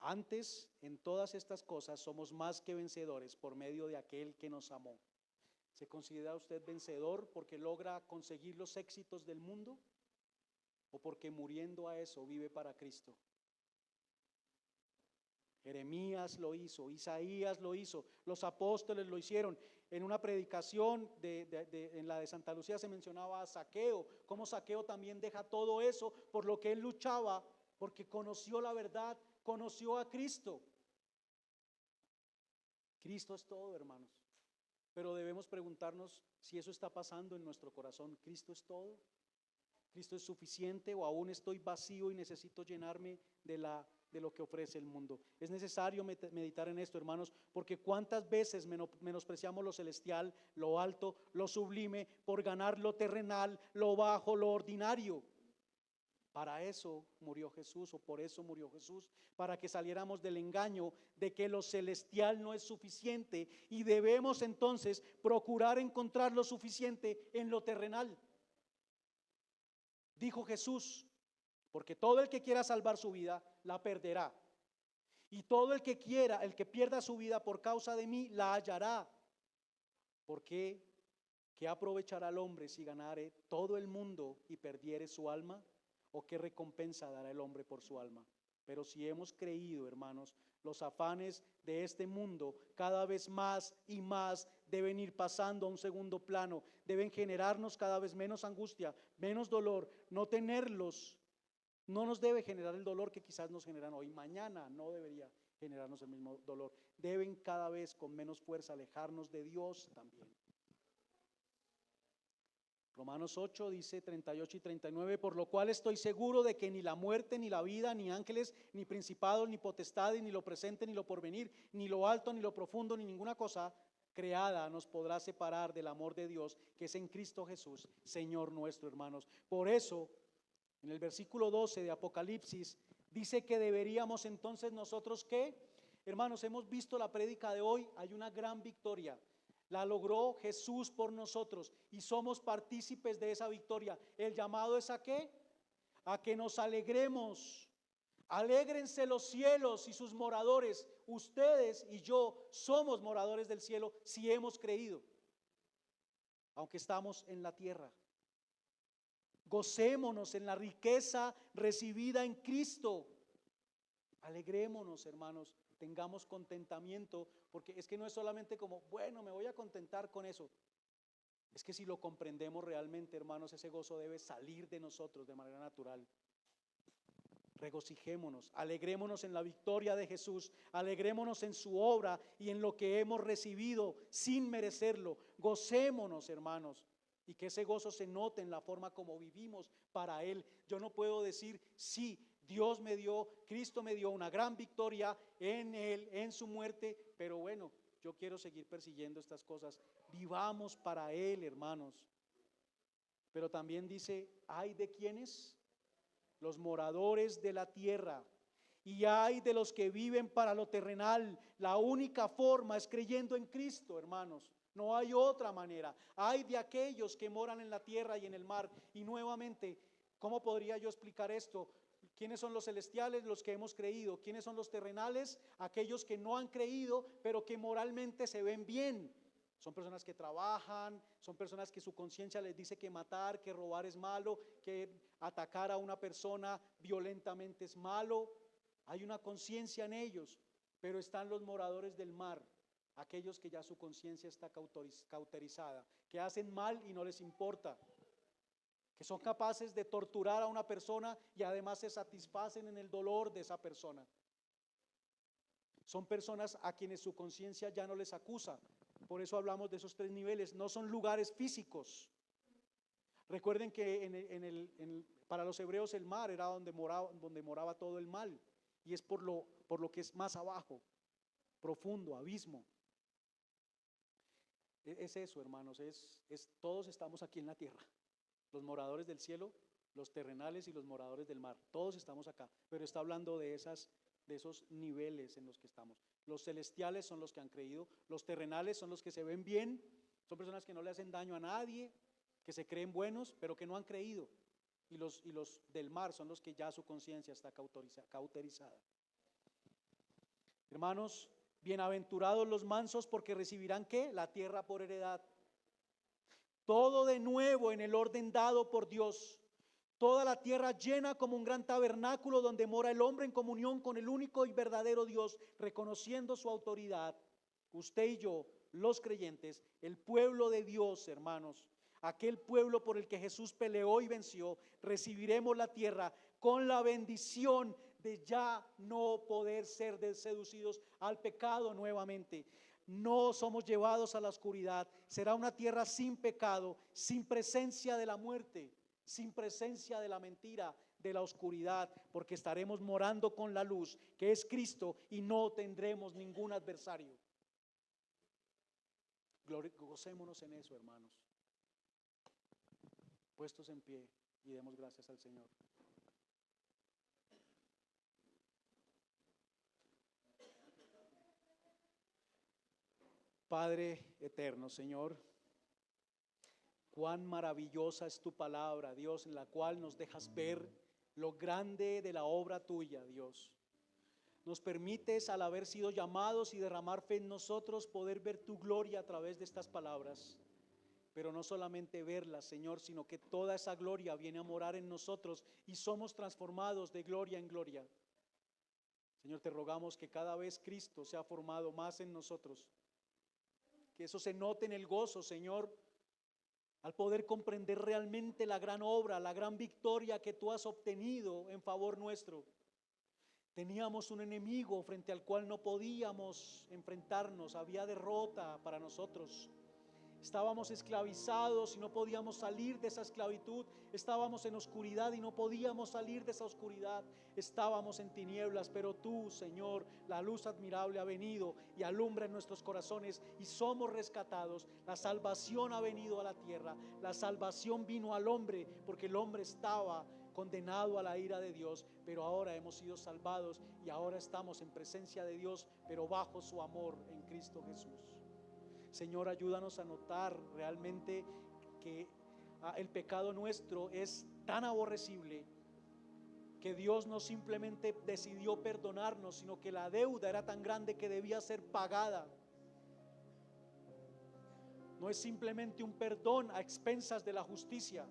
Antes, en todas estas cosas somos más que vencedores por medio de aquel que nos amó. ¿Se considera usted vencedor porque logra conseguir los éxitos del mundo o porque muriendo a eso vive para Cristo? Jeremías lo hizo, Isaías lo hizo, los apóstoles lo hicieron. En una predicación en la de Santa Lucía se mencionaba a Zaqueo, cómo Zaqueo también deja todo eso por lo que él luchaba, porque conoció la verdad, conoció a Cristo. Cristo es todo, hermanos. Pero debemos preguntarnos si eso está pasando en nuestro corazón. ¿Cristo es todo? ¿Cristo es suficiente o aún estoy vacío y necesito llenarme de lo que ofrece el mundo? Es necesario meditar en esto, hermanos, porque cuántas veces menospreciamos lo celestial, lo alto, lo sublime, por ganar lo terrenal, lo bajo, lo ordinario. Para eso murió Jesús, o por eso murió Jesús, para que saliéramos del engaño de que lo celestial no es suficiente y debemos entonces procurar encontrar lo suficiente en lo terrenal. Dijo Jesús, porque todo el que quiera salvar su vida, la perderá. Y todo el que pierda su vida por causa de mí, la hallará. ¿Por qué? ¿Qué aprovechará el hombre si ganare todo el mundo y perdiere su alma? ¿O qué recompensa dará el hombre por su alma? Pero si hemos creído, hermanos, los afanes de este mundo cada vez más y más deben ir pasando a un segundo plano, deben generarnos cada vez menos angustia, menos dolor. No tenerlos no nos debe generar el dolor que quizás nos generan hoy. Mañana no debería generarnos el mismo dolor. Deben cada vez con menos fuerza alejarnos de Dios también. Romanos 8 dice 38 y 39, por lo cual estoy seguro de que ni la muerte, ni la vida, ni ángeles, ni principados, ni potestades, ni lo presente, ni lo porvenir, ni lo alto, ni lo profundo, ni ninguna cosa creada nos podrá separar del amor de Dios que es en Cristo Jesús, Señor nuestro, hermanos. Por eso, en el versículo 12 de Apocalipsis, dice que deberíamos entonces nosotros, ¿qué? Hermanos, hemos visto la prédica de hoy, hay una gran victoria. La logró Jesús por nosotros y somos partícipes de esa victoria. El llamado es ¿a qué? A que nos alegremos. Alégrense los cielos y sus moradores. Ustedes y yo somos moradores del cielo si hemos creído, aunque estamos en la tierra. Gocémonos en la riqueza recibida en Cristo. Alegrémonos, hermanos, tengamos contentamiento, porque es que no es solamente como, bueno, me voy a contentar con eso. Es que si lo comprendemos realmente, hermanos, ese gozo debe salir de nosotros de manera natural. Regocijémonos, alegrémonos en la victoria de Jesús, alegrémonos en su obra y en lo que hemos recibido sin merecerlo. Gocémonos, hermanos, y que ese gozo se note en la forma como vivimos para Él. Yo no puedo decir, sí, Dios me dio, Cristo me dio una gran victoria en Él, en su muerte, pero bueno, yo quiero seguir persiguiendo estas cosas. Vivamos para Él, hermanos. Pero también dice, ¿hay de quiénes? Los moradores de la tierra. Y hay de los que viven para lo terrenal. La única forma es creyendo en Cristo, hermanos. No hay otra manera. Hay de aquellos que moran en la tierra y en el mar. Y nuevamente, ¿cómo podría yo explicar esto? ¿Quiénes son los celestiales? Los que hemos creído. ¿Quiénes son los terrenales? Aquellos que no han creído, pero que moralmente se ven bien. Son personas que trabajan, son personas que su conciencia les dice que matar, que robar es malo, que atacar a una persona violentamente es malo. Hay una conciencia en ellos, pero están los moradores del mar, aquellos que ya su conciencia está cauterizada, que hacen mal y no les importa, que son capaces de torturar a una persona y además se satisfacen en el dolor de esa persona. Son personas a quienes su conciencia ya no les acusa. Por eso hablamos de esos tres niveles. No son lugares físicos. Recuerden que para los hebreos el mar era donde moraba todo el mal. Y es por lo que es más abajo, profundo, abismo. Es eso, hermanos, todos estamos aquí en la tierra. Los moradores del cielo, los terrenales y los moradores del mar. Todos estamos acá, pero está hablando de esos niveles en los que estamos. Los celestiales son los que han creído, los terrenales son los que se ven bien, son personas que no le hacen daño a nadie, que se creen buenos, pero que no han creído. Y los del mar son los que ya su conciencia está cauterizada. Hermanos, bienaventurados los mansos, porque recibirán ¿qué? La tierra por heredad. Todo de nuevo en el orden dado por Dios. Toda la tierra llena como un gran tabernáculo donde mora el hombre en comunión con el único y verdadero Dios, reconociendo su autoridad. Usted y yo, los creyentes, el pueblo de Dios, hermanos, aquel pueblo por el que Jesús peleó y venció, recibiremos la tierra con la bendición de ya no poder ser seducidos al pecado nuevamente. No somos llevados a la oscuridad. Será una tierra sin pecado, sin presencia de la muerte, sin presencia de la mentira, de la oscuridad, porque estaremos morando con la luz, que es Cristo, y no tendremos ningún adversario. Gocémonos en eso, hermanos. Puestos en pie y demos gracias al Señor. Padre eterno, Señor, cuán maravillosa es tu palabra, Dios, en la cual nos dejas ver lo grande de la obra tuya, Dios. Nos permites, al haber sido llamados y derramar fe en nosotros, poder ver tu gloria a través de estas palabras. Pero no solamente verlas, Señor, sino que toda esa gloria viene a morar en nosotros y somos transformados de gloria en gloria. Señor, te rogamos que cada vez Cristo sea formado más en nosotros. Que eso se note en el gozo, Señor, al poder comprender realmente la gran obra, la gran victoria que tú has obtenido en favor nuestro. Teníamos un enemigo frente al cual no podíamos enfrentarnos, había derrota para nosotros. Estábamos esclavizados y no podíamos salir de esa esclavitud. Estábamos en oscuridad y no podíamos salir de esa oscuridad. Estábamos en tinieblas, pero tú, Señor, la luz admirable ha venido y alumbra en nuestros corazones y somos rescatados. La salvación ha venido a la tierra. La salvación vino al hombre porque el hombre estaba condenado a la ira de Dios, pero ahora hemos sido salvados y ahora estamos en presencia de Dios, pero bajo su amor en Cristo Jesús. Señor, ayúdanos a notar realmente que el pecado nuestro es tan aborrecible que Dios no simplemente decidió perdonarnos, sino que la deuda era tan grande que debía ser pagada. No es simplemente un perdón a expensas de la justicia.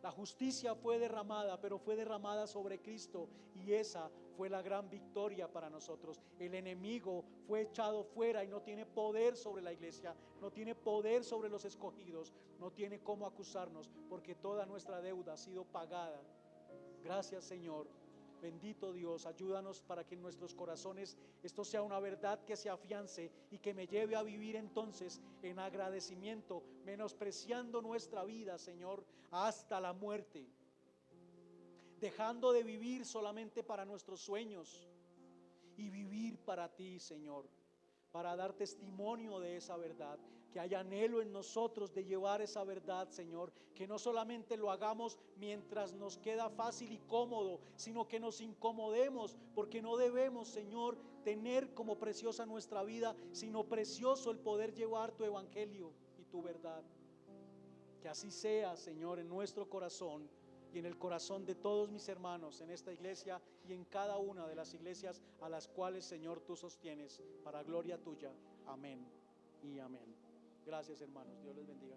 La justicia fue derramada, pero fue derramada sobre Cristo, y esa fue la gran victoria para nosotros. El enemigo fue echado fuera y no tiene poder sobre la iglesia, no tiene poder sobre los escogidos, no tiene cómo acusarnos, porque toda nuestra deuda ha sido pagada. Gracias, Señor. Bendito Dios, ayúdanos para que en nuestros corazones esto sea una verdad que se afiance y que me lleve a vivir entonces en agradecimiento, menospreciando nuestra vida, Señor, hasta la muerte, dejando de vivir solamente para nuestros sueños y vivir para ti, Señor, para dar testimonio de esa verdad, que haya anhelo en nosotros de llevar esa verdad, Señor, que no solamente lo hagamos mientras nos queda fácil y cómodo, sino que nos incomodemos, porque no debemos, Señor, tener como preciosa nuestra vida, sino precioso el poder llevar tu evangelio y tu verdad. Que así sea, Señor, en nuestro corazón y en el corazón de todos mis hermanos en esta iglesia y en cada una de las iglesias a las cuales, Señor, tú sostienes, para gloria tuya. Amén y amén. Gracias, hermanos. Dios les bendiga.